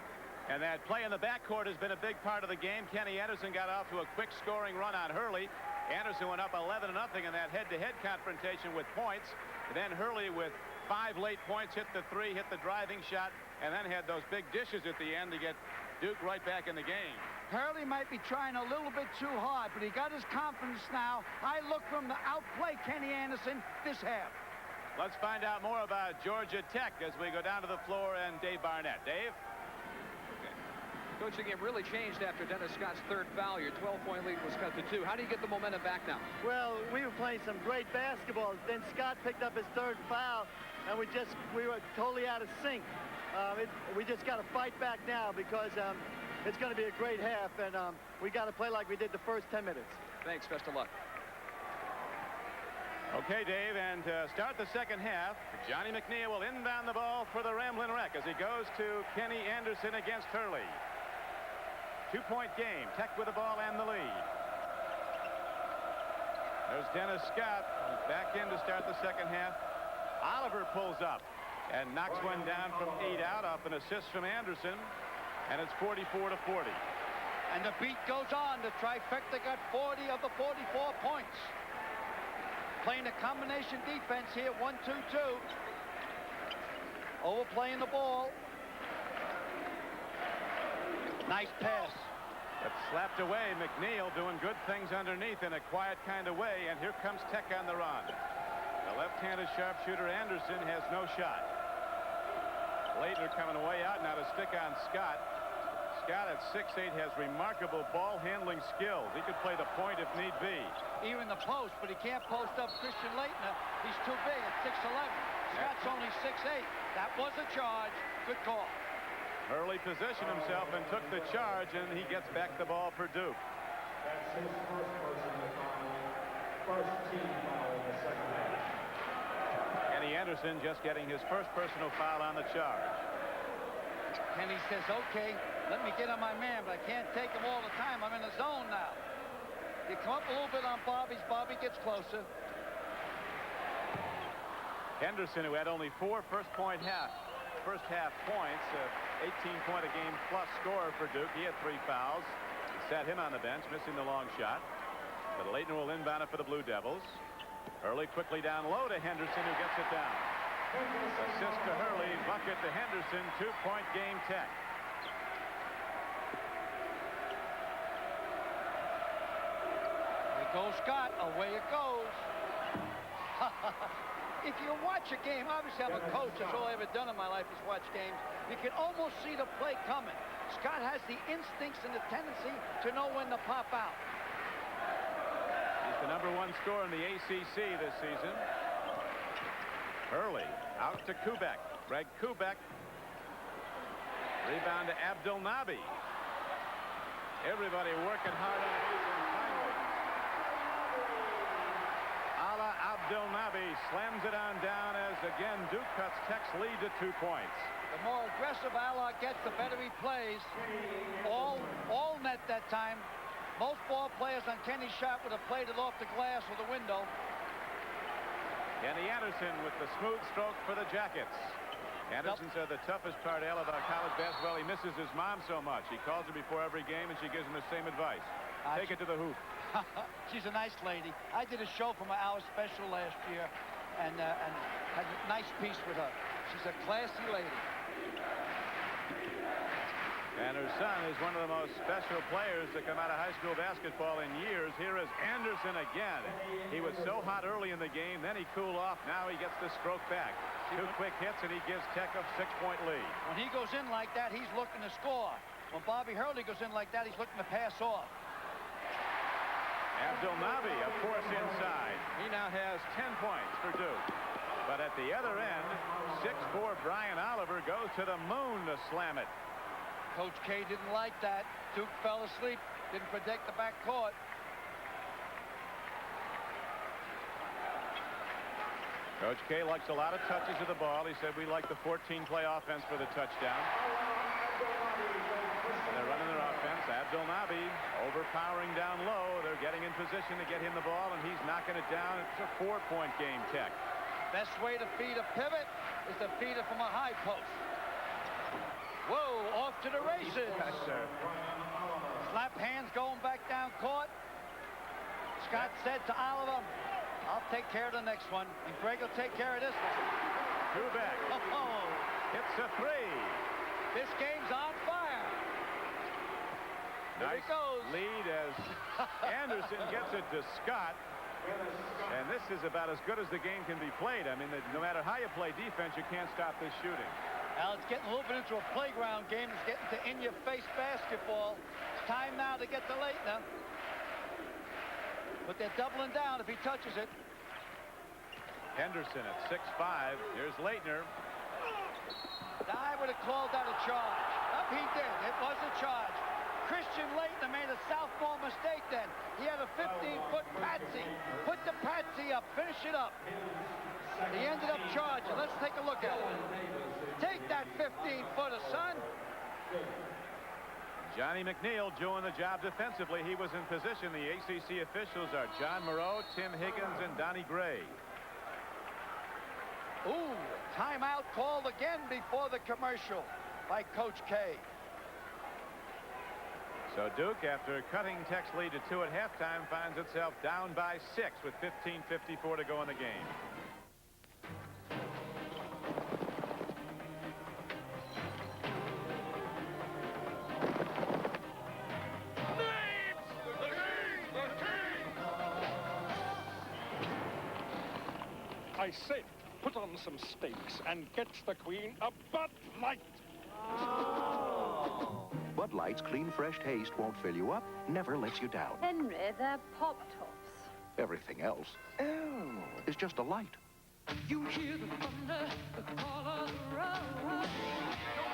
And that play in the backcourt has been a big part of the game. Kenny Anderson got off to a quick scoring run on Hurley. Anderson went up 11-0 in that head-to-head confrontation with points. And then Hurley with 5 late points, hit the 3, hit the driving shot, and then had those big dishes at the end to get Duke right back in the game. Hurley might be trying a little bit too hard, but he got his confidence now. I look for him to outplay Kenny Anderson this half. Let's find out more about Georgia Tech as we go down to the floor and Dave Barnett. Dave? Coach, the game really changed after Dennis Scott's 3rd foul. Your 12-point lead was cut to 2. How do you get the momentum back now? Well, we were playing some great basketball. Then Scott picked up his 3rd foul, and we were totally out of sync. We just got to fight back now because it's going to be a great half, and we got to play like we did the first 10 minutes. Thanks. Best of luck. Okay, Dave, and to start the second half, Johnny McNeil will inbound the ball for the Ramblin' Wreck as he goes to Kenny Anderson against Hurley. 2-point game. Tech with the ball and the lead. There's Dennis Scott. He's back in to start the second half. Oliver pulls up and knocks one down from 8 out off an assist from Anderson. And it's 44-40. And the beat goes on. The trifecta got 40 of the 44 points. Playing a combination defense here, 1-2-2. Overplaying the ball. Nice pass. But slapped away. McNeil doing good things underneath in a quiet kind of way. And here comes Tech on the run. The left-handed sharpshooter Anderson has no shot. Leitner coming way out now to stick on Scott. Scott at 6'8" has remarkable ball handling skills. He could play the point if need be. Even the post, but he can't post up Christian Leitner. He's too big at 6'11". Scott's only 6'8". That was a charge. Good call. Hurley positioned himself and took the charge, and he gets back the ball for Duke. That's his first personal foul. First team foul in the second half. Kenny Anderson just getting his first personal foul on the charge. Kenny says, okay, let me get on my man, but I can't take him all the time. I'm in the zone now. You come up a little bit on Bobby's. Bobby gets closer. Henderson, who had only 4 first half points, 18-point-a-game plus scorer for Duke. He had 3 fouls. He sat him on the bench, missing the long shot. But Leitner will inbound it for the Blue Devils. Hurley quickly down low to Henderson, who gets it down. Assist to Hurley, bucket to Henderson, 2-point game Tech. There goes Scott, away it goes. If you watch a game, obviously I'm a coach, that's all I've ever done in my life is watch games. You can almost see the play coming. Scott has the instincts and the tendency to know when to pop out. He's the #1 scorer in the ACC this season. Hurley out to Kubek. Greg Kubek. Rebound to Abdel Nabi. Everybody working hard on Ethan finally. Ala Abdel Nabi slams it on down as again Duke cuts Tech's lead to 2 points. The more aggressive Ala gets, the better he plays. All net that time. Most ball players on Kenny's shot would have played it off the glass or the window. Kenny Anderson with the smooth stroke for the Jackets. Anderson said the toughest part about college basketball, he misses his mom so much. He calls her before every game, and she gives him the same advice. Take it to the hoop. She's a nice lady. I did a show for my hour special last year, and had a nice piece with her. She's a classy lady. And her son is one of the most special players to come out of high school basketball in years. Here is Anderson again. He was so hot early in the game, then he cooled off. Now he gets the stroke back. 2 quick hits, and he gives Tech a 6-point lead. When he goes in like that, he's looking to score. When Bobby Hurley goes in like that, he's looking to pass off. Abdel Nabi, of course, inside. He now has 10 points for Duke. But at the other end, 6'4" Brian Oliver goes to the moon to slam it. Coach K didn't like that. Duke fell asleep, didn't protect the back court. Coach K likes a lot of touches of the ball. He said we like the 14-play offense for the touchdown. And they're running their offense. Abdel Nabi overpowering down low. They're getting in position to get him the ball, and he's knocking it down. It's a 4-point game, Tech. Best way to feed a pivot is to feed it from a high post. Whoa, off to the races. Yes, sir. Slap hands going back down court. Scott said to Oliver, I'll take care of the next one, and Greg will take care of this one. Kubek. Oh, hits a 3. This game's on fire. Nice lead as Anderson gets it to Scott. And this is about as good as the game can be played. I mean, no matter how you play defense, you can't stop this shooting. Well, it's getting a little bit into a playground game. It's getting to in-your-face basketball. It's time now to get to Leitner. But they're doubling down if he touches it. Henderson at 6'5". Here's Leitner. I would have called that a charge. Up he did. It was a charge. Christian Leitner made a southpaw mistake then. He had a 15-foot patsy. Put the patsy up. Finish it up. He ended up charging. Let's take a look at it. Take that 15-footer, son. Johnny McNeil doing the job defensively. He was in position. The ACC officials are John Moreau, Tim Higgins, and Donnie Gray. Ooh, timeout called again before the commercial by Coach K. So Duke, after cutting Tech's lead to 2 at halftime, finds itself down by 6 with 15:54 to go in the game. I say, put on some steaks and get the Queen a Bud Light. Bud Light's clean, fresh taste won't fill you up, never lets you down. Henry, they're Pop-Tops. Everything else, is just a light. You hear the thunder, the call of the road. No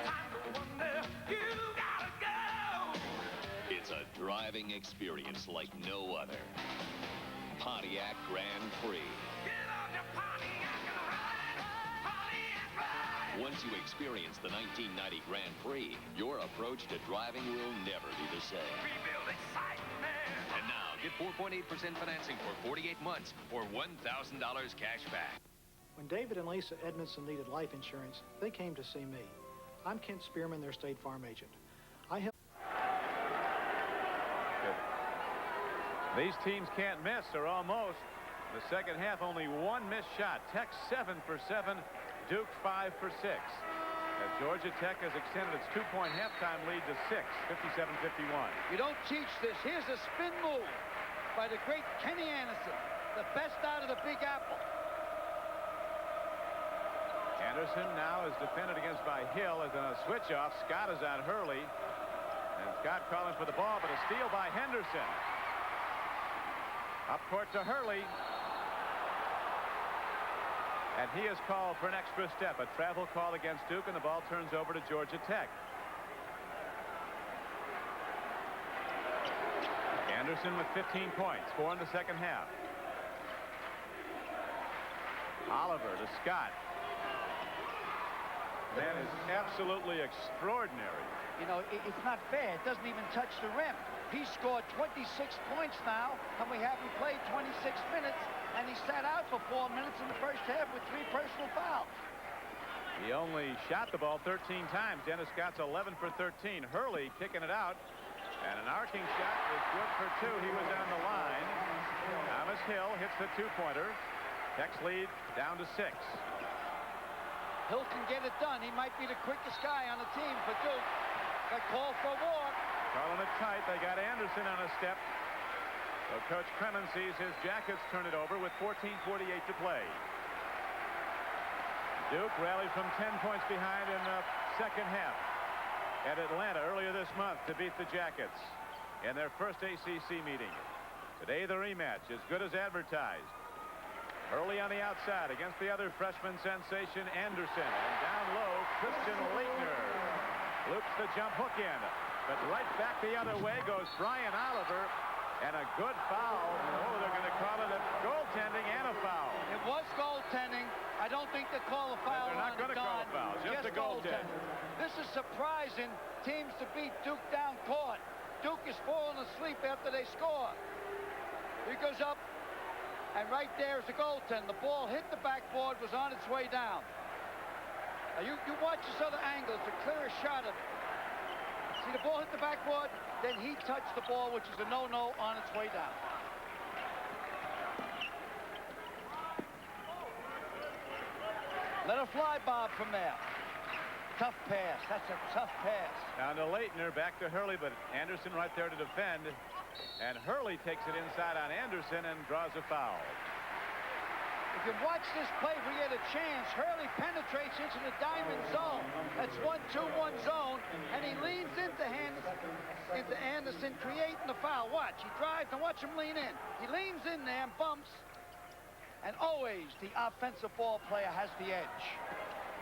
time to wonder, you gotta go. It's a driving experience like no other. Pontiac Grand Prix. Get on your Pontiac and ride, Pontiac ride. Once you experience the 1990 Grand Prix, your approach to driving will never be the same. Rebuild excitement. And now, get 4.8% financing for 48 months or $1,000 cash back. When David and Lisa Edmondson needed life insurance, they came to see me. I'm Kent Spearman, their State Farm agent. I help. These teams can't miss, or almost. The second half, only one missed shot. Tech 7 for 7, Duke 5 for 6. As Georgia Tech has extended its 2-point halftime lead to 6, 57-51. You don't teach this. Here's a spin move by the great Kenny Anderson, the best out of the Big Apple. Anderson now is defended against by Hill as a switch-off. Scott is on Hurley. And Scott calling for the ball, but a steal by Henderson. Up court to Hurley. And he is called for an extra step. A travel call against Duke, and the ball turns over to Georgia Tech. Anderson with 15 points, 4 in the second half. Oliver to Scott. Man is absolutely extraordinary. You know, it's not fair. It doesn't even touch the rim. He scored 26 points now, and we haven't played 26 minutes, and he sat out for 4 minutes in the first half with 3 personal fouls. He only shot the ball 13 times. Dennis Scott's 11 for 13. Hurley kicking it out, and an arcing shot is good for 2. He was on the line. Thomas Hill hits the 2-pointer. Tech's lead down to 6. Hill can get it done. He might be the quickest guy on the team for Duke. Got called for a walk. Calling it tight. They got Anderson on a step. So Coach Clemens sees his Jackets turn it over with 14:48 to play. Duke rallied from 10 points behind in the second half at Atlanta earlier this month to beat the Jackets in their first ACC meeting. Today the rematch, as good as advertised. Hurley on the outside against the other freshman sensation, Anderson. And down low, Christian Laettner loops the jump hook in. But right back the other way goes Brian Oliver. And a good foul. Oh, they're going to call it a goaltending and a foul. It was goaltending. I don't think they call a foul. They're not going to call a foul. Just a goaltending. This is surprising teams to beat Duke down court. Duke is falling asleep after they score. He goes up. And right there is the goaltender. The ball hit the backboard, was on its way down. Now you watch this other angle. It's the clearest shot of it. See, the ball hit the backboard, then he touched the ball, which is a no-no on its way down. Let her fly, Bob, from there. Tough pass. That's a tough pass. Down to Laettner, back to Hurley, but Anderson right there to defend. And Hurley takes it inside on Anderson and draws a foul. If you watch this play, if we get a chance, Hurley penetrates into the diamond zone. That's 1-2-1 zone, and he leans into Anderson, creating the foul. Watch, he drives, and watch him lean in. He leans in there and bumps, and always the offensive ball player has the edge,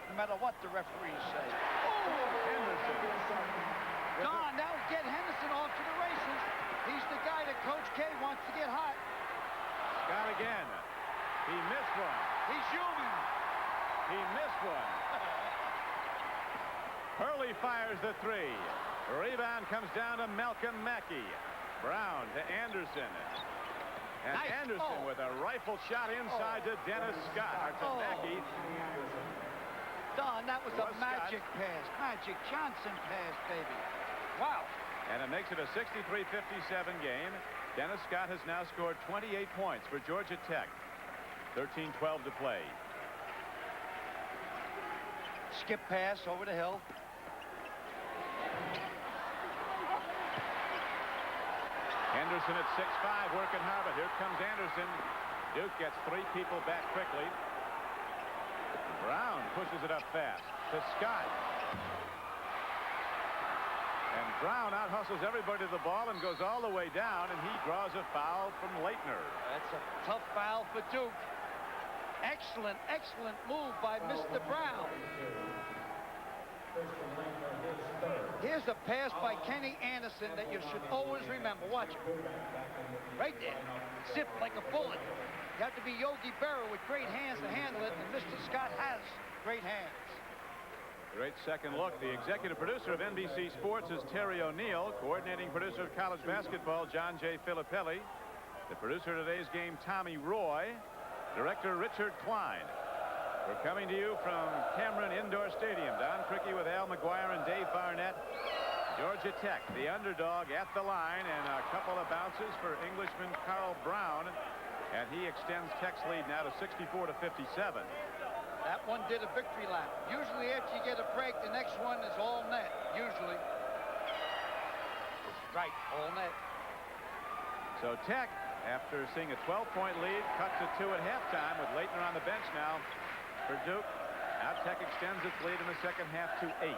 no matter what the referees say. Oh! Henderson. Don, that will get Henderson off to the races. He's the guy that Coach K wants to get hot. Scott again. He missed one. He's human. He missed one. Hurley fires the three. The rebound comes down to Malcolm Mackey. Brown to Anderson. And Nice. Anderson with a rifle shot inside to Dennis Scott. To Mackey. Don, that was a Was magic pass. Magic Johnson pass, baby. Wow. And it makes it a 63-57 game. Dennis Scott has now scored 28 points for Georgia Tech. 13-12 to play. Skip pass over the hill. Henderson at 6'5", working hard, but here comes Anderson. Duke gets three people back quickly. Brown pushes it up fast to Scott. And Brown out-hustles everybody to the ball and goes all the way down, and he draws a foul from Leitner. That's a tough foul for Duke. Excellent, excellent move by Mr. Brown. Here's a pass by Kenny Anderson that you should always remember. Watch it. Right there. Zipped like a bullet. You have to be Yogi Berra with great hands to handle it, and Mr. Scott has great hands. Great second look. The executive producer of NBC Sports is Terry O'Neill. Coordinating producer of college basketball, John J. Filippelli. The producer of today's game, Tommy Roy. Director Richard Twine. We're coming to you from Cameron Indoor Stadium. Don Criqui with Al McGuire and Dave Barnett. Georgia Tech, the underdog at the line, and a couple of bounces for Englishman Carl Brown. And he extends Tech's lead now to 64-57. That one did a victory lap. Usually after you get a break, the next one is all net. Usually. Right, all net. So Tech, after seeing a 12-point lead, cuts to 2 at halftime with Leitner on the bench now for Duke. Now Tech extends its lead in the second half to 8.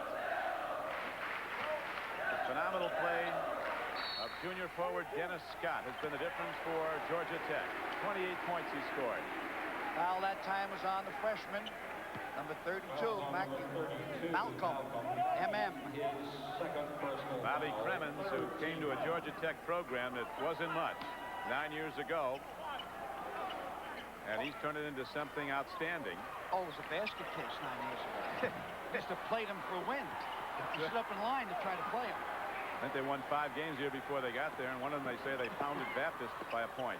The phenomenal play of junior forward Dennis Scott has been the difference for Georgia Tech. 28 points he scored. Foul that time was on the freshman, number 32, Malcolm, MM. Bobby Cremens, who came to a Georgia Tech program that wasn't much 9 years ago. And he's turned it into something outstanding. Oh, it was a basket case 9 years ago. Just to play them for a win. You stood up in line to try to play them. I think they won 5 games here before they got there, and one of them they say they pounded Baptist by a point.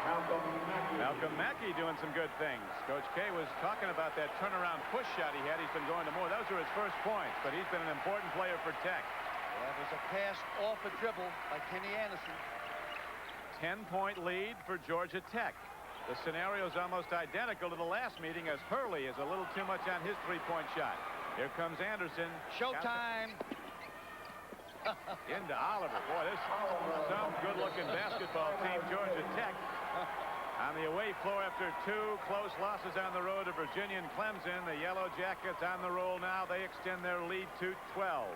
Malcolm Mackey doing some good things. Coach K was talking about that turnaround push shot he had. He's been going to more. Those were his first points, but he's been an important player for Tech. That was a pass off a dribble by Kenny Anderson. 10-point lead for Georgia Tech. The scenario is almost identical to the last meeting, as Hurley is a little too much on his three-point shot. Here comes Anderson. Showtime. Into Oliver. Boy, this is some good-looking basketball team, Georgia Tech. On the away floor after 2 close losses on the road to Virginia and Clemson, the Yellow Jackets on the roll now. They extend their lead to 12.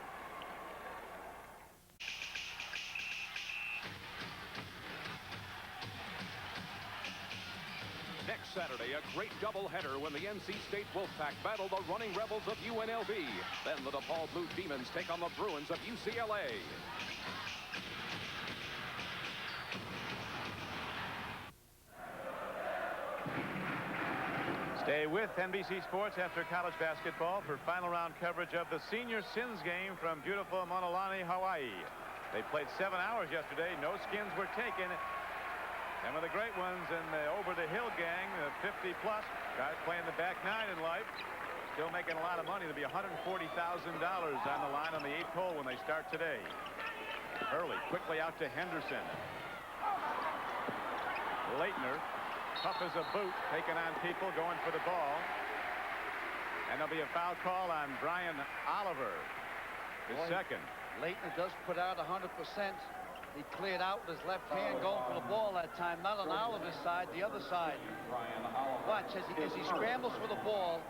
Next Saturday, a great doubleheader when the NC State Wolfpack battle the running Rebels of UNLV. Then the DePaul Blue Demons take on the Bruins of UCLA. Stay with NBC Sports after college basketball for final round coverage of the Senior Sins game from beautiful Maunalani, Hawaii. They played 7 hours yesterday. No skins were taken. Some of the great ones in the over-the-hill gang, the 50-plus guys playing the back 9 in life, still making a lot of money. There'll be $140,000 on the line on the 8th hole when they start today. Hurley quickly out to Henderson. Leitner, tough as a boot, taking on people, going for the ball. And there'll be a foul call on Brian Oliver, his second. Leitner does put out 100%. He cleared out with his left hand going for the ball that time, not on Oliver's side, the other side. Watch as he scrambles for the ball.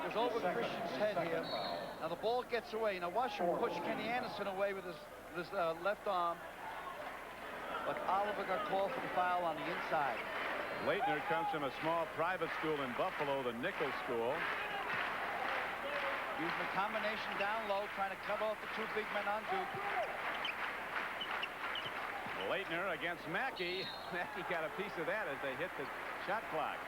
Goes over Christian's head here. Now the ball gets away. Now watch him push Kenny Anderson away with his left arm. But Oliver got called for the foul on the inside. Leitner comes from a small private school in Buffalo, the Nichols School. Using a combination down low, trying to cut off the 2 big men on Duke. Leitner against Mackey. Mackey got a piece of that as they hit the shot clock.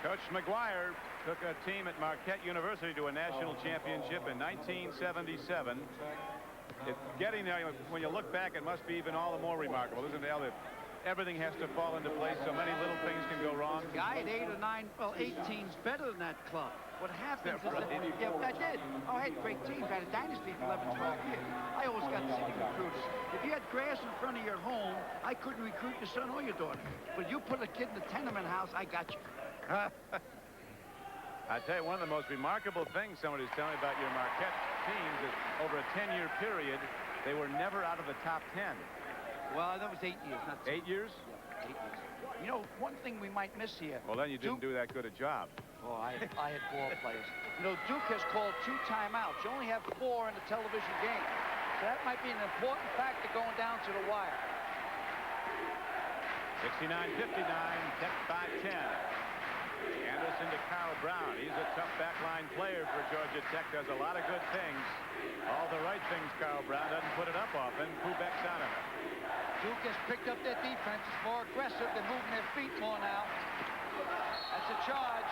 Coach McGuire took a team at Marquette University to a national championship in 1977. Getting there, when you look back, it must be even all the more remarkable, isn't it, Elliot? Everything has to fall into place. So many little things can go wrong. I had 8 or 9, well, 8 teams better than that club. What happens is that, yeah, I did. Oh, I had great teams. I had a dynasty for 11, 12 years. I always got city recruiters. If you had grass in front of your home, I couldn't recruit your son or your daughter. But you put a kid in the tenement house, I got you. I tell you, one of the most remarkable things somebody's telling me about your Marquette teams is over a 10-year period, they were never out of the top 10. Well, that was 8 years. Not 8 years? Yeah, 8 years. You know, one thing we might miss here. Well, then you didn't do that good a job. Oh, I had ball players. You know, Duke has called 2 timeouts. You only have 4 in a television game. So that might be an important factor going down to the wire. 69-59, Tech by 10. Anderson to Carl Brown. He's a tough backline player for Georgia Tech. Does a lot of good things. All the right things, Carl Brown. Doesn't put it up often. Kubek's on him. Duke has picked up their defense. It's more aggressive. They're moving their feet more now. That's a charge.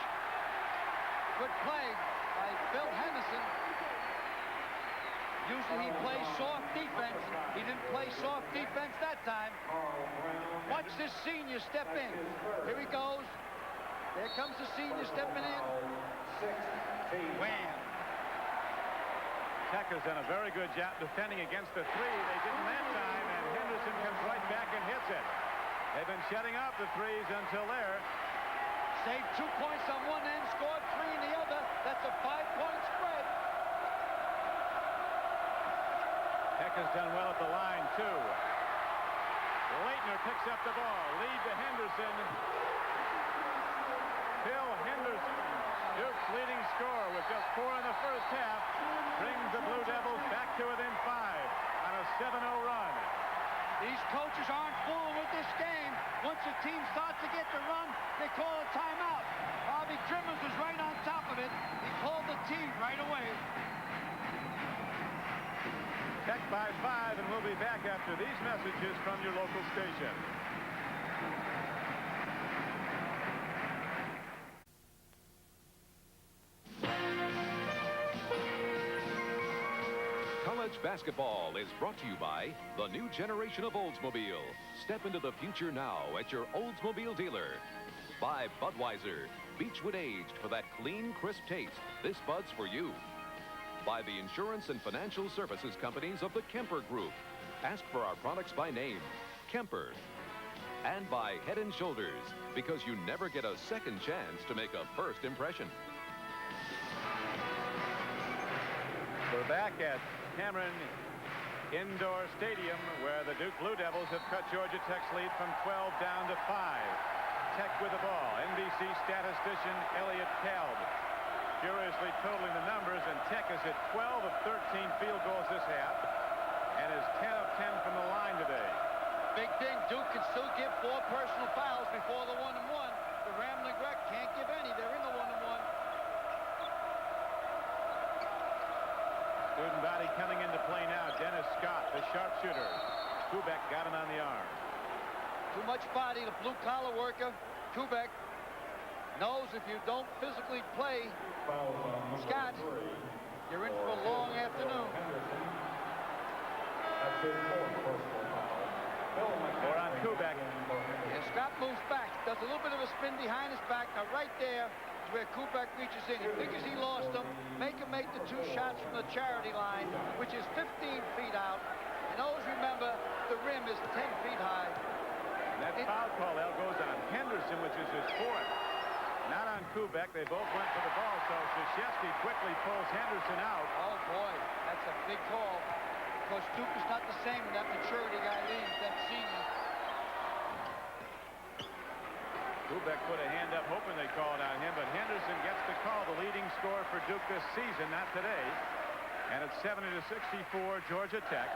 Good play by Bill Henderson. Usually he plays soft defense. He didn't play soft defense that time. Watch this senior step in. Here he goes. There comes the senior stepping in. Wham. Tech has done a very good job defending against the 3. They didn't that time, and Henderson comes right back and hits it. They've been shutting up the 3s until there. Saved 2 points on one end, scored 3 in the other. That's a 5-point spread. Tech has done well at the line, too. Leitner picks up the ball. Lead to Henderson. Bill Henderson, Duke's leading scorer with just 4 in the first half, brings the Blue Devils back to within 5 on a 7-0 run. These coaches aren't fooling with this game. Once a team starts to get the run, they call a timeout. Bobby Trimmons was right on top of it. He called the team right away. Tech by 5, and we'll be back after these messages from your local station. College basketball is brought to you by the new generation of Oldsmobile. Step into the future now at your Oldsmobile dealer. By Budweiser, Beechwood aged for that clean, crisp taste. This Bud's for you. By the insurance and financial services companies of the Kemper Group. Ask for our products by name. Kemper. And by Head & Shoulders, because you never get a second chance to make a first impression. We're back at Cameron Indoor Stadium, where the Duke Blue Devils have cut Georgia Tech's lead from 12 down to 5. Tech with the ball. NBC statistician Elliot Kalb furiously totaling the numbers, and Tech is at 12 of 13 field goals this half and is 10 of 10 from the line today. Big thing, Duke can still give 4 personal fouls before the 1-and-1. The Rambling Wreck can't give any. They're in the 1-and-1. Student body coming into play now. Dennis Scott, the sharpshooter. Kubek got him on the arm. Too much body, the blue-collar worker. Kubek knows if you don't physically play Scott, you're in for a long afternoon. Or on Kubek. Yeah, Scott moves back, does a little bit of a spin behind his back. Now right there is where Kubek reaches in. He figures he lost him. Make him make the 2 shots from the charity line, which is 15 feet out. And always remember, the rim is 10 feet high. That foul call, El, goes on Henderson, which is his 4th. Not on Kubek. They both went for the ball, so Krzyzewski quickly pulls Henderson out. Oh, boy, that's a big call. Because Duke is not the same when that maturity guy leaves, that senior. Kubek put a hand up, hoping they called on him, but Henderson gets the call, the leading scorer for Duke this season, not today. And it's 70-64, Georgia Tech.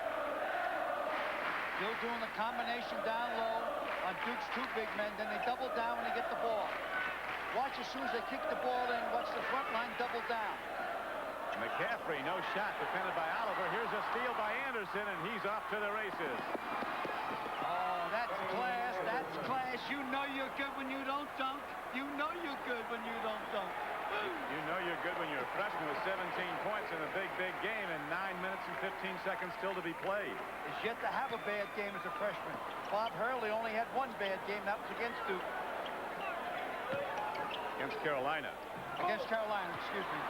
Still doing the combination down low on Duke's 2 big men, then they double down when they get the ball. Watch as soon as they kick the ball in, watch the front line double down. McCaffrey, no shot, defended by Oliver. Here's a steal by Anderson, and he's off to the races. Oh, that's class, that's class. You know you're good when you don't dunk. You know you're good when you don't dunk. You know you're good when you're a freshman with 17 points in a big, big game and 9 minutes and 15 seconds still to be played. He's yet to have a bad game as a freshman. Bob Hurley only had one bad game. That was against Duke. Against Carolina. Against Carolina, excuse me.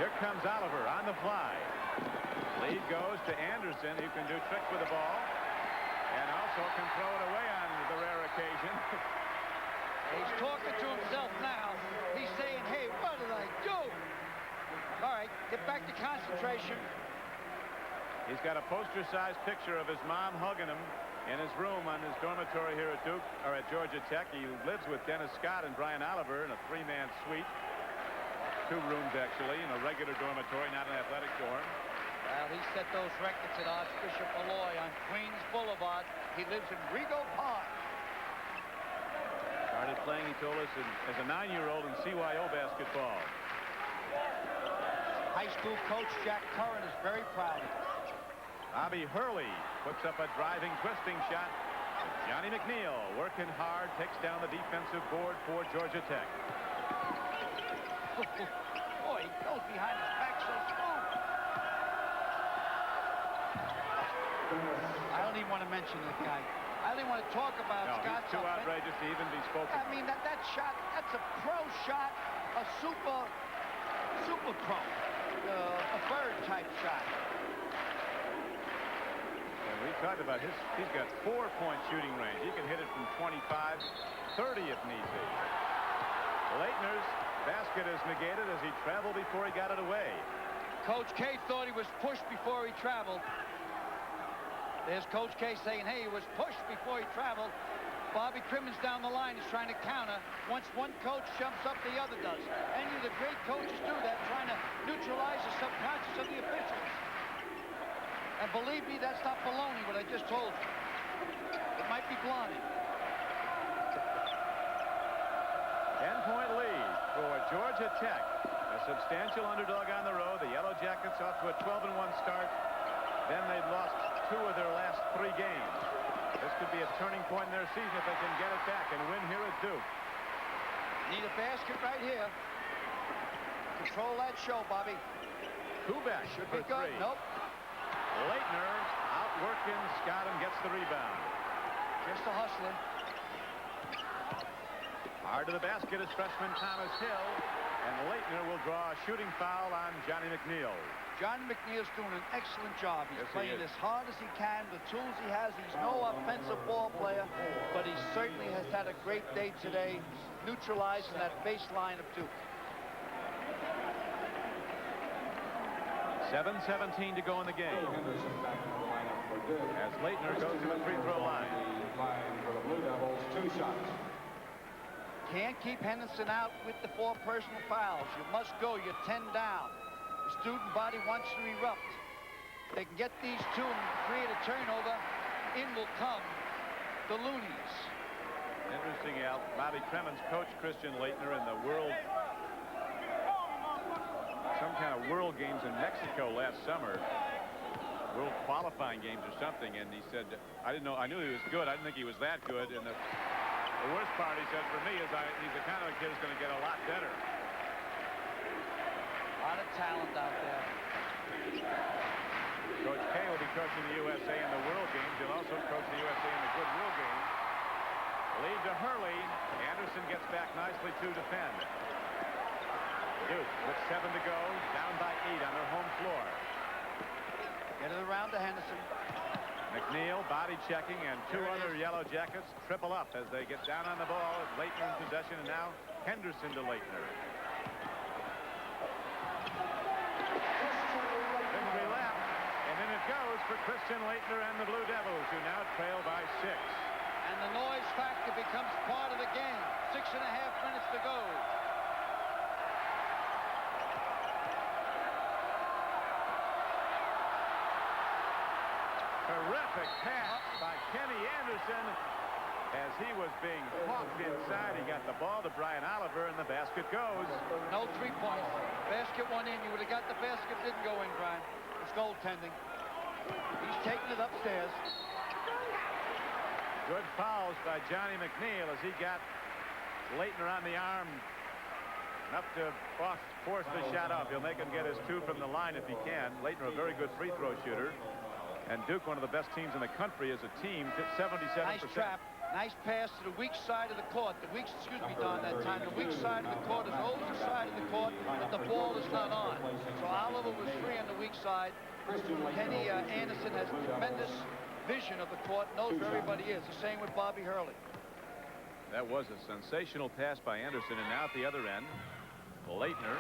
Here comes Oliver on the fly. Lead goes to Anderson, who can do tricks with the ball and also can throw it away on the rare occasion. He's talking to himself now. He's saying, hey, what did I do? All right, get back to concentration. He's got a poster-sized picture of his mom hugging him in his room on his dormitory here at Duke, or at Georgia Tech. He lives with Dennis Scott and Brian Oliver in a 3-man suite. 2 rooms, actually, in a regular dormitory, not an athletic dorm. Well, he set those records at Archbishop Malloy on Queens Boulevard. He lives in Rego Park. Started playing, he told us, as a 9-year-old in CYO basketball. High school coach Jack Curran is very proud. Bobby Hurley puts up a driving, twisting shot. Johnny McNeil working hard, takes down the defensive board for Georgia Tech. Boy, he goes behind his back so smooth. I don't even want to mention the guy. I don't even want to talk about Scott. He's too outrageous to even be spoken. I mean, that shot, that's a pro shot, a super pro, a bird type shot. And we talked about he's got 4-point shooting range. He can hit it from 25, 30 if need be. Leitner's basket is negated as he traveled before he got it away. Coach K thought he was pushed before he traveled. There's Coach K saying, hey, he was pushed before he traveled. Bobby Crimmins down the line is trying to counter. Once one coach jumps up, the other does. Any of the great coaches do that, trying to neutralize the subconscious of the officials. And believe me, that's not baloney, what I just told you. It might be blinding. 10-point lead for Georgia Tech. A substantial underdog on the road. The Yellow Jackets off to a 12-1 start. Then they've lost 2 of their last 3 games. This could be a turning point in their season if they can get it back and win here at Duke. Need a basket right here. Control that show, Bobby. Kubek should be good. 3. Nope. Leitner outworking Scott and gets the rebound. Just a hustler. Hard to the basket is freshman Thomas Hill, and Leitner will draw a shooting foul on Johnny McNeil. Johnny McNeil's doing an excellent job. He's Yes, playing he is. as hard as he can, the tools he has. He's no offensive ball player, but he certainly has had a great day today, neutralizing that baseline of Duke. 7:17 to go in the game. As Leitner goes to the free throw line. For the Blue Devils, 2 shots. Can't keep Henderson out with the 4 personal fouls. You must go. You're 10 down. The student body wants to erupt. They can get these 2 and create a turnover. In will come the Loonies. Interesting, Al. Bobby Crimmins coached Christian Leitner in the some kind of world games in Mexico last summer. World qualifying games or something, and he said, I knew he was good. I didn't think he was that good. And the worst part, he said, for me is he's the kind of a kid who's going to get a lot better. A lot of talent out there. Coach K will be coaching the USA in the World Games. He'll also coach the USA in the Goodwill Games. Lead to Hurley. Anderson gets back nicely to defend. Duke with 7 to go, down by 8 on their home floor. Get it around to Henderson. McNeil body checking, and 2 other Yellow Jackets triple up as they get down on the ball. Leitner in possession, and now Henderson to Leitner. Victory lap, and then it goes for Christian Leitner and the Blue Devils, who now trail by 6. And the noise factor becomes part of the game. 6.5 minutes to go. Terrific pass by Kenny Anderson as he was being hawked inside. He got the ball to Brian Oliver, and the basket goes. No 3 points. Basket went in. You would have got the basket. Didn't go in, Brian. It's goaltending. He's taking it upstairs. Good fouls by Johnny McNeil as he got Leitner on the arm Enough to force the shot up. He'll make him get his 2 from the line if he can. Leitner, a very good free throw shooter. And Duke, one of the best teams in the country as a team, 77%. Nice trap. Nice pass to the weak side of the court. The weak, excuse me, Don, that time. The weak side of the court is always the side of the court that the ball is not on. So Oliver was free on the weak side. Kenny Anderson has tremendous vision of the court, knows where everybody is. The same with Bobby Hurley. That was a sensational pass by Anderson, and now at the other end, Leitner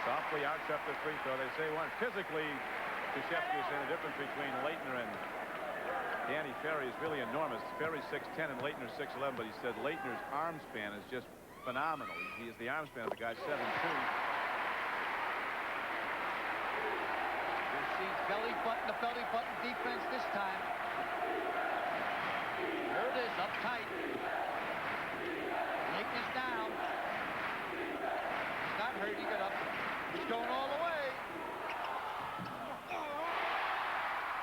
softly arcs up the free throw. They say one physically, Krzyzewski is saying the difference between Leitner and Danny Ferry is really enormous. Ferry's 6'10" and Leitner's 6'11", but he said Leitner's arm span is just phenomenal. He is the arm span of the guy 7'2". You see the belly button defense this time. There it is, up tight. Leitner's down. He's not hurt, he got up. He's going all the way.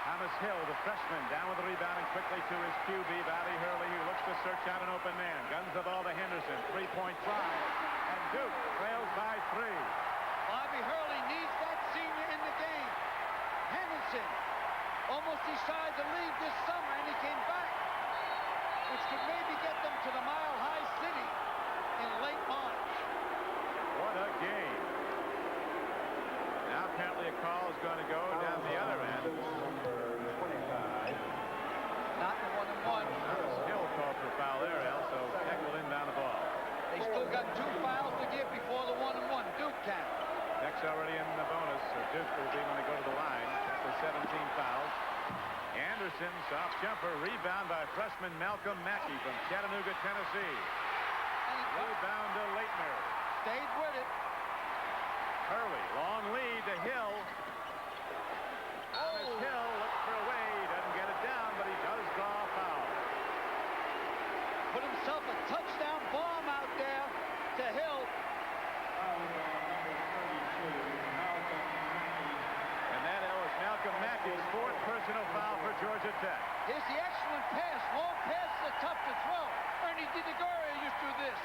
Thomas Hill, the freshman, down with the rebound and quickly to his QB, Bobby Hurley, who looks to search out an open man. Guns the ball to Henderson. 3-point try. And Duke trails by 3. Bobby Hurley needs that senior in the game. Henderson almost decided to leave this summer, and he came back, which could maybe get them to the Mile High City in late March. What a game. Now apparently a call is going to go down the other end. Not the 1-and-1. Hill called for foul there, Al, so Peck will inbound the ball. They still got 2 fouls to give before the 1-and-1. Duke can. Peck's already in the bonus, so Duke will be when they go to the line. Peck with 17 fouls. Anderson, soft jumper, rebound by freshman Malcolm Mackey from Chattanooga, Tennessee. Rebound to Leitner. Stayed with it. Hurley, long lead to Hill. Thomas Hill looks for a way, doesn't get it down, but he does draw a foul. Put himself a touchdown bomb out there to Hill. And that was Malcolm Mackey's 4th personal foul for Georgia Tech. Here's the excellent pass. Long passes are tough to throw. Ernie DiGregorio used to do this.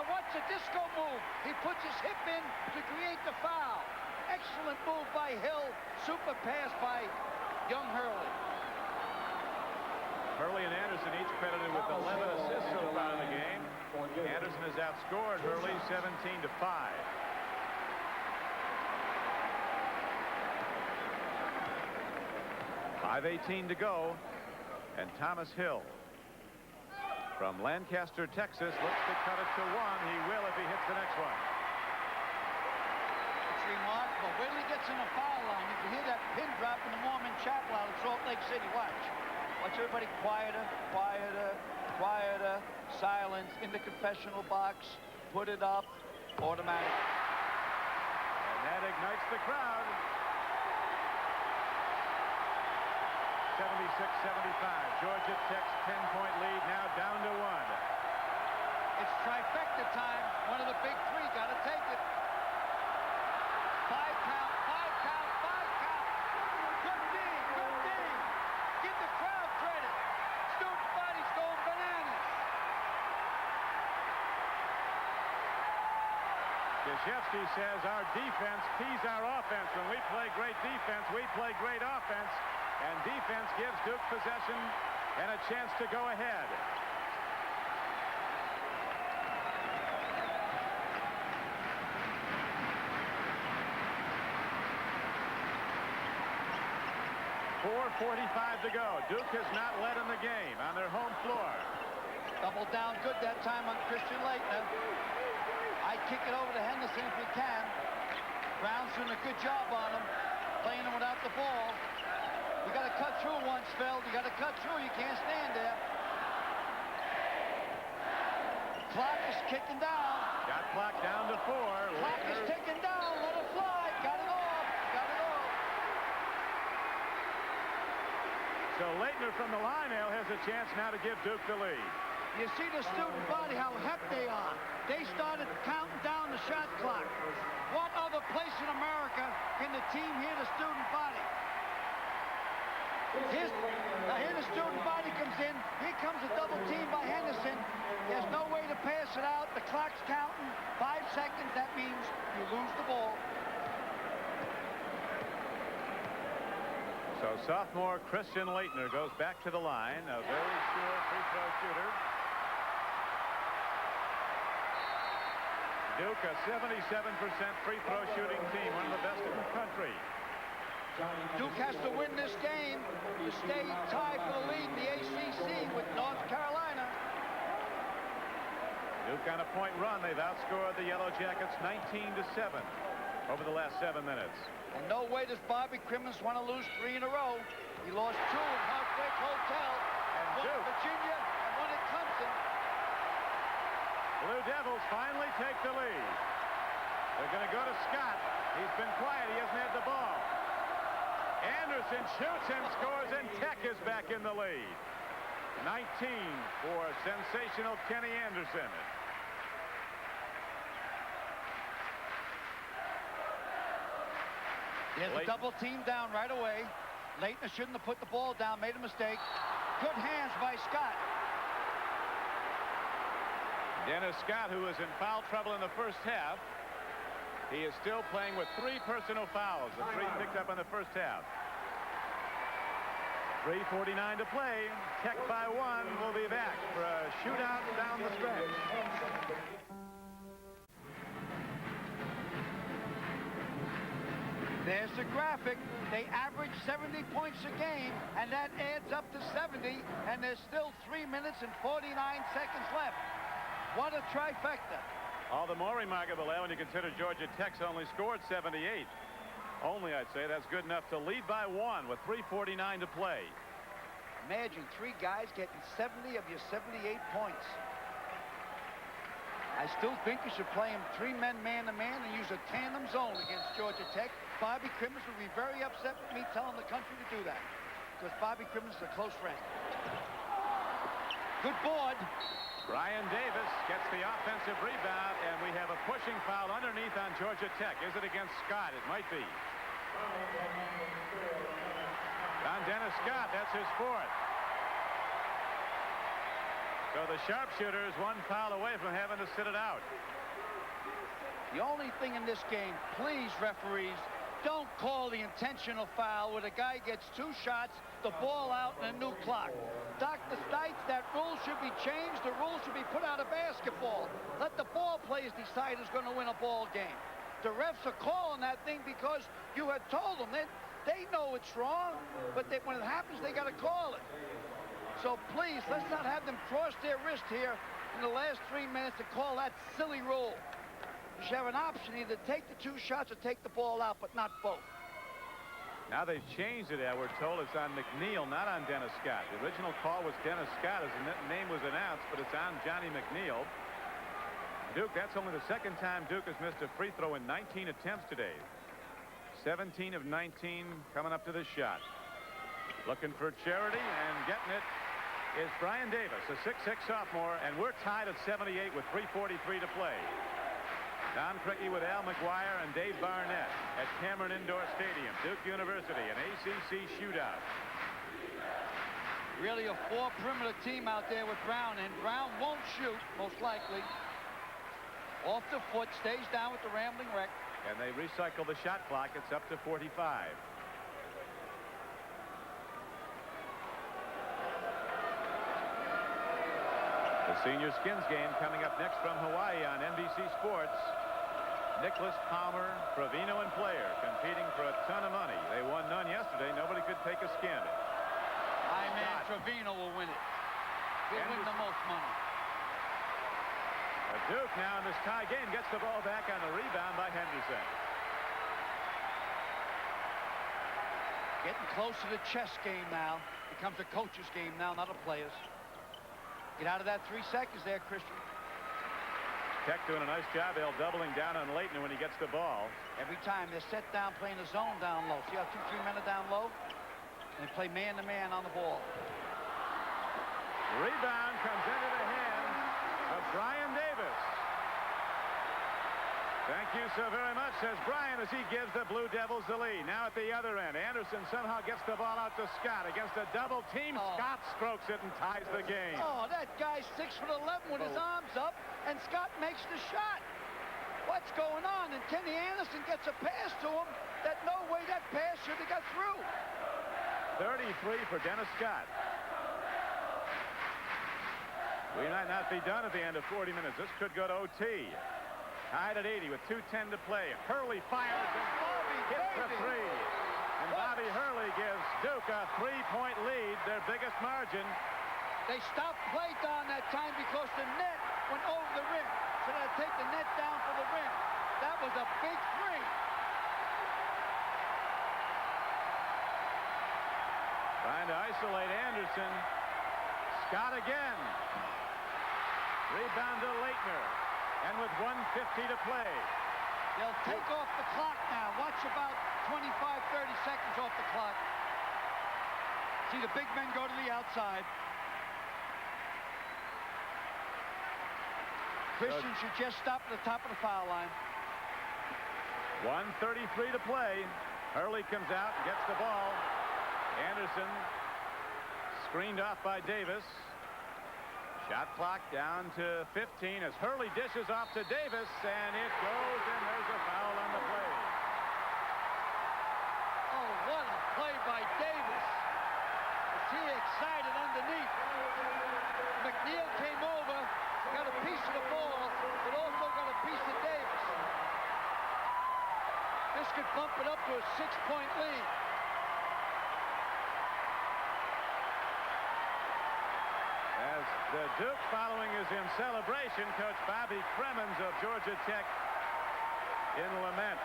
Watch the disco move. He puts his hip in to create the foul. Excellent move by Hill. Super pass by young Hurley. Hurley and Anderson each credited with 11 assists so far in the game. Anderson has outscored Hurley 17-5. 5:18 to go, and Thomas Hill from Lancaster, Texas, looks to cut it to 1. He will if he hits the next one. It's remarkable. Wait till he gets in the foul line. You can hear that pin drop in the Mormon Chapel out of Salt Lake City. Watch. Watch everybody quieter, quieter, quieter. Silence in the confessional box. Put it up. Automatic. And that ignites the crowd. 76-75. Georgia Tech's 10-point lead now down to 1. It's trifecta time. One of the big 3. Got to take it. 5 count, 5 count, 5 count. Good D, good D. Give the crowd credit. Student body's going bananas. Krzyzewski says our defense keys our offense. When we play great defense, we play great offense. And defense gives Duke possession and a chance to go ahead. .445 to go. Duke has not led in the game on their home floor. Double down good that time on Christian Leitner. I kick it over to Henderson if we can. Brown's doing a good job on him, playing him without the ball. You got to cut through once, Phil. You got to cut through. You can't stand there. Clock is kicking down. Got clock down to 4. Clock is ticking down. Let it fly. Got it off. Got it off. So Leitner from the line now has a chance now to give Duke the lead. You see the student body, how hep they are. They started counting down the shot clock. What other place in America can the team hear the student body? Now here the student body comes in. Here comes a double team by Henderson. There's no way to pass it out. The clock's counting. 5 seconds. That means you lose the ball. So sophomore Christian Laettner goes back to the line, a very sure free throw shooter. Duke, a 77% free throw shooting team, one of the best in the country. Duke has to win this game to stay tied for the lead in the ACC with North Carolina. Duke on a point run. They've outscored the Yellow Jackets 19-7 over the last 7 minutes. And no way does Bobby Crimmins want to lose 3 in a row. He lost 2 in Heartbreak Hotel, one at Virginia, and one at Clemson. Blue Devils finally take the lead. They're going to go to Scott. He's been quiet. He hasn't had the ball. Anderson shoots and scores, and Tech is back in the lead. 19 for sensational Kenny Anderson. There's a double team down right away. Laettner shouldn't have put the ball down, made a mistake. Good hands by Scott. Dennis Scott, who was in foul trouble in the first half, he is still playing with 3 personal fouls, the 3 picked up in the first half. 3:49 to play. Tech by 1 will be back for a shootout down the stretch. There's the graphic. They average 70 points a game, and that adds up to 70, and there's still 3 minutes and 49 seconds left. What a trifecta. All the more remarkable when you consider Georgia Tech's only scored 78. Only, I'd say, that's good enough to lead by 1 with 3:49 to play. Imagine 3 guys getting 70 of your 78 points. I still think you should play them 3 men man-to-man and use a tandem zone against Georgia Tech. Bobby Crimmins would be very upset with me telling the country to do that, because Bobby Crimmins is a close friend. Good board. Brian Davis gets the offensive rebound, and we have a pushing foul underneath on Georgia Tech. Is it against Scott? It might be. On Dennis Scott, that's his 4th. So the sharpshooter is 1 foul away from having to sit it out. The only thing in this game, please, referees, don't call the intentional foul where the guy gets 2 shots, the ball out, and a new clock. Dr. Stites, that rule should be changed. The rule should be put out of basketball. Let the ball players decide who's going to win a ball game. The refs are calling that thing because you had told them. They know it's wrong, but when it happens, they got to call it. So please, let's not have them cross their wrist here in the last 3 minutes to call that silly rule. You should have an option, either take the 2 shots or take the ball out, but not both. Now they've changed it, we're told it's on McNeil, not on Dennis Scott. The original call was Dennis Scott as the name was announced, but it's on Johnny McNeil. Duke, that's only the 2nd time Duke has missed a free throw in 19 attempts today. 17 of 19 coming up to this shot. Looking for charity, and getting it is Brian Davis, a 6'6 sophomore, and we're tied at 78 with 3:43 to play. Don Criqui with Al McGuire and Dave Barnett at Cameron Indoor Stadium. Duke University, an ACC shootout. Really a 4-perimeter team out there with Brown, and Brown won't shoot, most likely. Off the foot, stays down with the Rambling Wreck. And they recycle the shot clock. It's up to 45. The Senior Skins game coming up next from Hawaii on NBC Sports. Nicholas, Palmer, Trevino, and Player competing for a ton of money. They won none yesterday. Nobody could take a skin. Trevino will win it. He'll win the most money. Duke now in this tie game gets the ball back on the rebound by Henderson. Getting close to the chess game now. Becomes a coach's game now, not a player's. Get out of that 3 seconds there, Christian. Tech doing a nice job, doubling down on Laettner when he gets the ball. Every time they're set down playing the zone down low. See how 2-3 men are down low? And they play man-to-man on the ball. Rebound comes into the hands of Brian Davis. Thank you so very much, says Brian, as he gives the Blue Devils the lead. Now at the other end, Anderson somehow gets the ball out to Scott against a double team. Scott strokes it and ties the game. Oh, that guy's 6'11" with his arms up, and Scott makes the shot. What's going on? And Kenny Anderson gets a pass to him that no way that pass should have got through. 33 for Dennis Scott. We might not be done at the end of 40 minutes. This could go to OT. Tied at 80 with 2:10 to play. Hurley fires and hits the three. And Bobby Hurley gives Duke a 3-point lead, their biggest margin. They stopped play down that time because the net went over the rim. So they take the net down for the rim. That was a big three. Trying to isolate Anderson. Scott again. Rebound to Leitner. And with 1:50 to play. They'll take off the clock now. Watch about 25, 30 seconds off the clock. See the big men go to the outside. Christian should just stop at the top of the foul line. 1:33 to play. Hurley comes out and gets the ball. Anderson screened off by Davis. Shot clock down to 15 as Hurley dishes off to Davis, and it goes, and there's a foul on the play. Oh, what a play by Davis. Is he excited underneath? McNeil came over, got a piece of the ball, but also got a piece of Davis. This could bump it up to a 6-point lead. As the Duke following is in celebration, Coach Bobby Cremins of Georgia Tech in lament.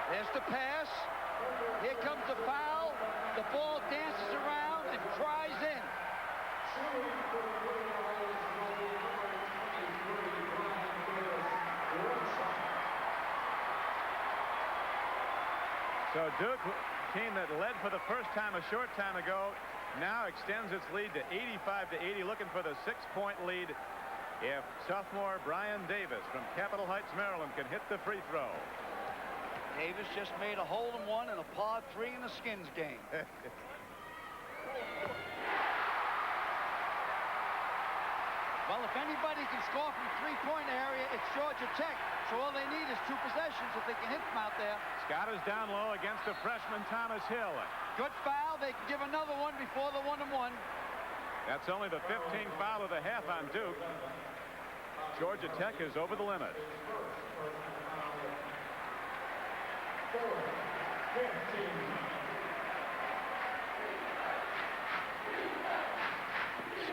There's the pass. Here comes the foul. The ball dances around and cries in. So Duke, team that led for the first time a short time ago, now extends its lead to 85-80, looking for the 6-point lead if sophomore Brian Davis from Capitol Heights, Maryland, can hit the free throw. Davis just made a hole in one and a par 3 in the Skins game. Well, if anybody can score from the three-point area, it's Georgia Tech. So all they need is 2 possessions if they can hit them out there. Scott is down low against the freshman Thomas Hill. Good foul. They can give another one before the 1-and-1. That's only the 15th foul of the half on Duke. Georgia Tech is over the limit.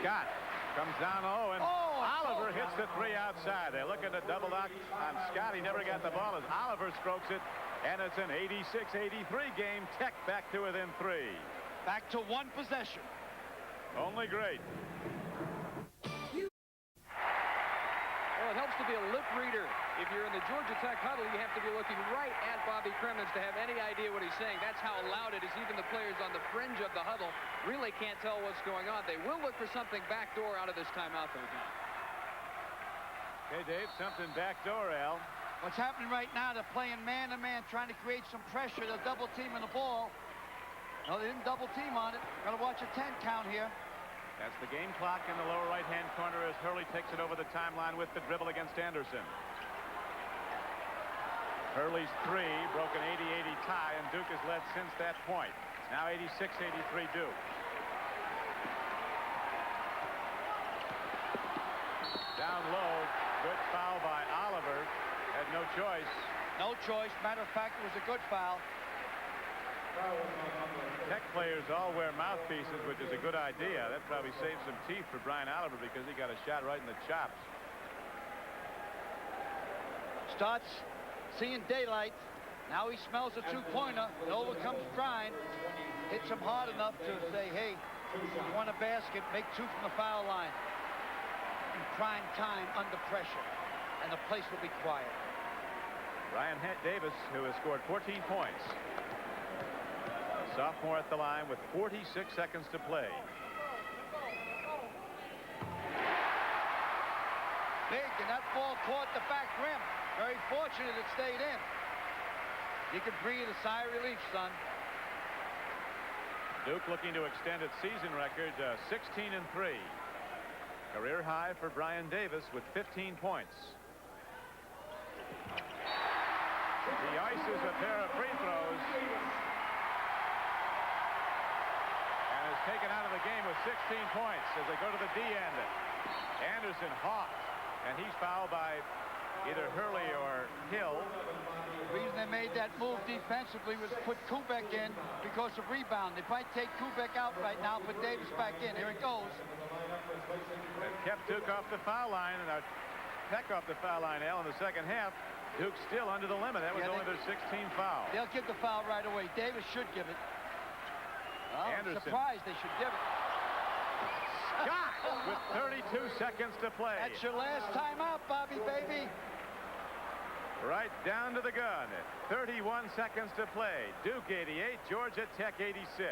Scott comes down low, and Oliver hits the 3 outside. They're looking to double up on Scott. He never got the ball as Oliver strokes it, and it's an 86-83 game. Tech back to within 3. Back to 1 possession. Only great. Well, it helps to be a lip reader. If you're in the Georgia Tech huddle, you have to be looking right at Bobby Cremins to have any idea what he's saying. That's how loud it is. Even the players on the fringe of the huddle really can't tell what's going on. They will look for something backdoor out of this timeout, though, John. Okay, Dave, something backdoor, Al. What's happening right now, they're playing man-to-man, trying to create some pressure. They're double-teaming the ball. No, they didn't double-team on it. Got to watch a 10 count here. That's the game clock in the lower right-hand corner as Hurley takes it over the timeline with the dribble against Anderson. Hurley's 3 broke an 80-80 tie, and Duke has led since that point. It's now 86-83 Duke. Down low, good foul by Oliver. Had no choice. No choice. Matter of fact, it was a good foul. Tech players all wear mouthpieces, which is a good idea. That probably saved some teeth for Brian Oliver because he got a shot right in the chops. Starts seeing daylight. Now he smells a 2-pointer. And over comes Brian. Hits him hard enough to say, hey, you want a basket, make 2 from the foul line. In prime time, under pressure. And the place will be quiet. Brian Davis, who has scored 14 points. Sophomore at the line with 46 seconds to play. big, and that ball caught the back rim. Very fortunate it stayed in. You can breathe a sigh of relief, son. Duke looking to extend its season record 16-3. Career high for Brian Davis with 15 points. He ices a pair of free throws and is taken out of the game with 16 points as they go to the D end. Anderson hawked, and he's fouled by either Hurley or Hill. The reason they made that move defensively was put Kubek in because of rebound. They might take Kubek out right now, put Davis back in. Here it goes. And kept Duke off the foul line, and Peck off the foul line, Al, in the second half. Duke's still under the limit. That was only their 16th foul. They'll give the foul right away. Davis should give it. Oh, Anderson. I'm surprised they should give it. Scott with 32 seconds to play. That's your last timeout, Bobby, baby. Right down to the gun. 31 seconds to play. Duke 88, Georgia Tech 86.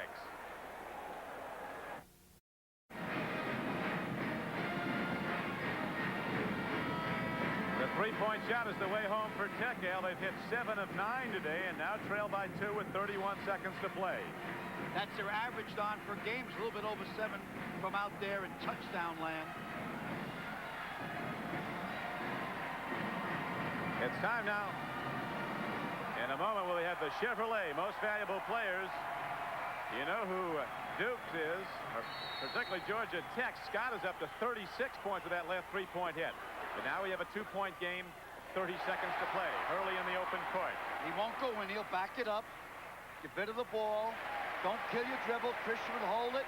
The three-point shot is the way home for Tech, Al. They've hit 7 of 9 today and now trail by 2 with 31 seconds to play. That's their average, Don, per game. It's a little bit over 7 from out there in touchdown land. It's time now. In a moment, we'll have the Chevrolet Most Valuable Players. You know who Duke's is, or particularly Georgia Tech. Scott is up to 36 points with that left three-point hit. But now we have a two-point game, 30 seconds to play. Hurley in the open court. He won't go in. He'll back it up. Get rid of the ball. Don't kill your dribble. Christian will hold it.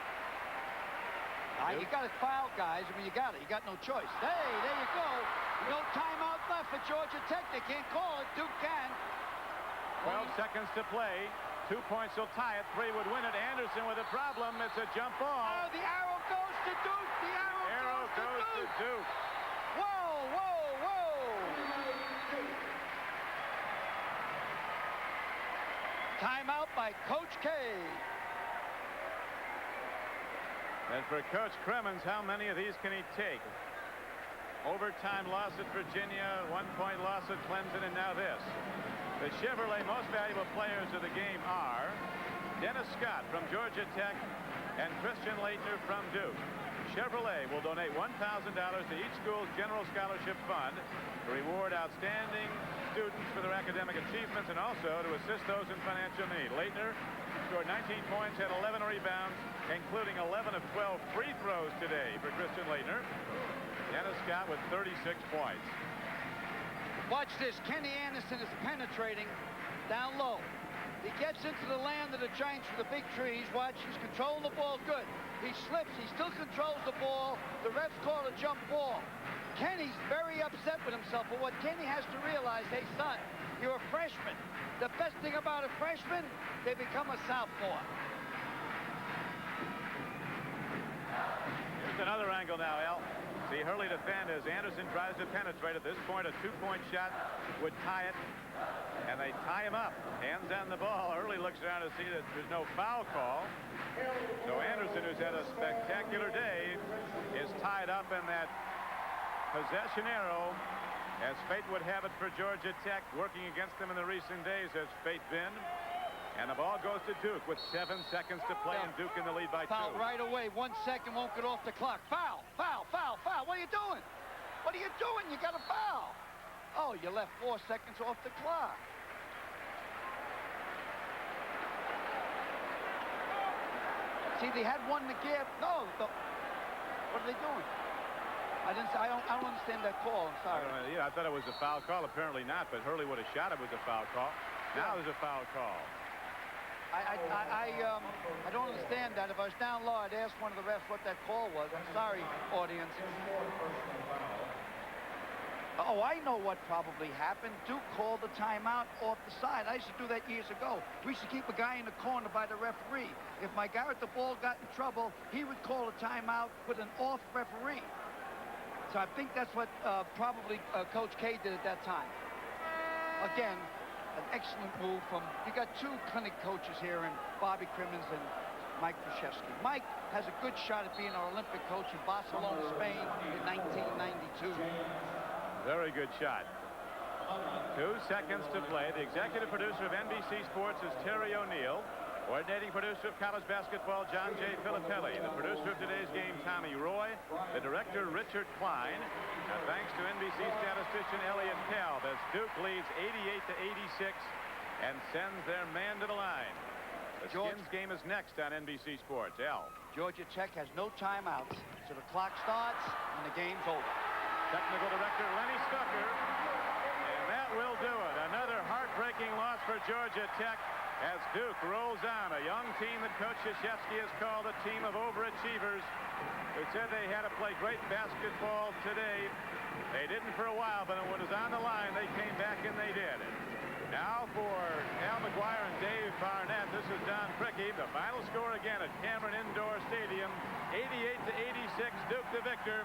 You got to foul, guys. I mean, you got it. You got no choice. Hey, there you go. No timeout left for Georgia Tech. They can't call it. Duke can. 12 seconds to play. 2 points will tie it. 3 would win it. Anderson with a problem. It's a jump ball. Oh, the arrow goes to Duke. The arrow goes to Duke. Whoa, whoa, whoa. Timeout by Coach K. And for Coach Cremens, how many of these can he take? Overtime loss at Virginia, 1-point loss at Clemson, and now this. The Chevrolet Most Valuable Players of the game are Dennis Scott from Georgia Tech and Christian Laettner from Duke. Chevrolet will donate $1,000 to each school's General Scholarship Fund to reward outstanding students for their academic achievements and also to assist those in financial need. Laettner scored 19 points, had 11 rebounds, including 11 of 12 free throws today for Christian Laettner. Dennis Scott with 36 points. Watch this. Kenny Anderson is penetrating down low. He gets into the land of the Giants for the big trees. Watch, he's controlling the ball good. He slips. He still controls the ball. The refs call a jump ball. Kenny's very upset with himself. But what Kenny has to realize, hey, son, you're a freshman. The best thing about a freshman, they become a sophomore. Here's another angle now, Al. See Hurley defend as Anderson tries to penetrate. At this point, a two-point shot would tie it, and they tie him up. Hands on the ball. Hurley looks around to see that there's no foul call. So Anderson, who's had a spectacular day, is tied up in that possession arrow, as fate would have it for Georgia Tech. Working against them in the recent days has fate been. And the ball goes to Duke with 7 seconds to play, and Duke in the lead by 2. Foul right away. 1 second won't get off the clock. Foul, foul, foul, foul. What are you doing? What are you doing? You got a foul. Oh, you left 4 seconds off the clock. See, they had one to give. No, what are they doing? I don't understand that call. I'm sorry. I thought it was a foul call. Apparently not, but Hurley would have shot it was a foul call. Now there's a foul call. I don't understand that. If I was down low, I'd ask one of the refs what that call was. I'm sorry, audience. Oh, I know what probably happened. Duke called the timeout off the side. I used to do that years ago. We used to keep a guy in the corner by the referee. If my guy at the ball got in trouble, he would call a timeout with an off referee. So I think that's what probably Coach K did at that time. Again, an excellent move from, you got two clinic coaches here, and Bobby Cremens and Mike Krzyzewski. Mike has a good shot at being our Olympic coach in Barcelona, Spain in 1992. Very good shot. 2 seconds to play. The executive producer of NBC Sports is Terry O'Neill. Coordinating producer of college basketball, John J. Filippelli. The producer of today's game, Tommy Roy. The director, Richard Klein. Now, thanks to NBC statistician Elliot Kalb, as Duke leads 88-86 and sends their man to the line. The Skins game is next on NBC Sports. Al. Georgia Tech has no timeouts, so the clock starts and the game's over. Technical director Lenny Stucker. And that will do it. Another heartbreaking loss for Georgia Tech as Duke rolls on. A young team that Coach Krzyzewski has called a team of overachievers who said they had to play great basketball today. They didn't for a while, but when it was on the line, they came back and they did. Now for Al McGuire and Dave Barnett, this is Don Criqui. The final score again at Cameron Indoor Stadium, 88-86, Duke the victor.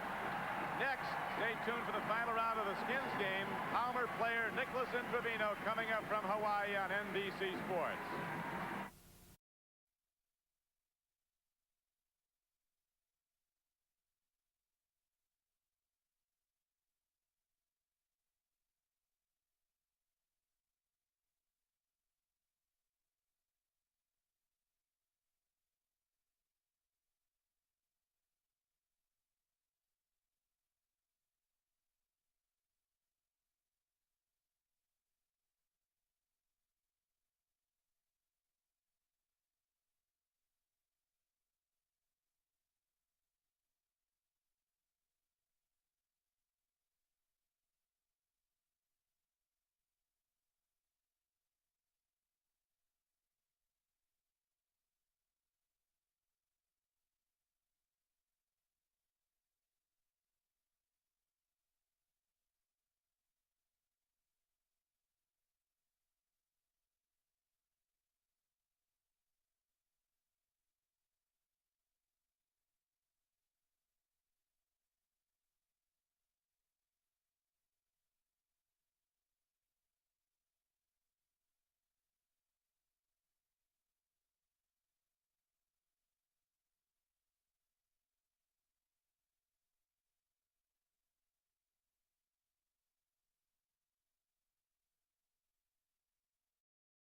Next, stay tuned for the final round of the Skins game. Palmer player Nicholas Trevino coming up from Hawaii on NBC Sports.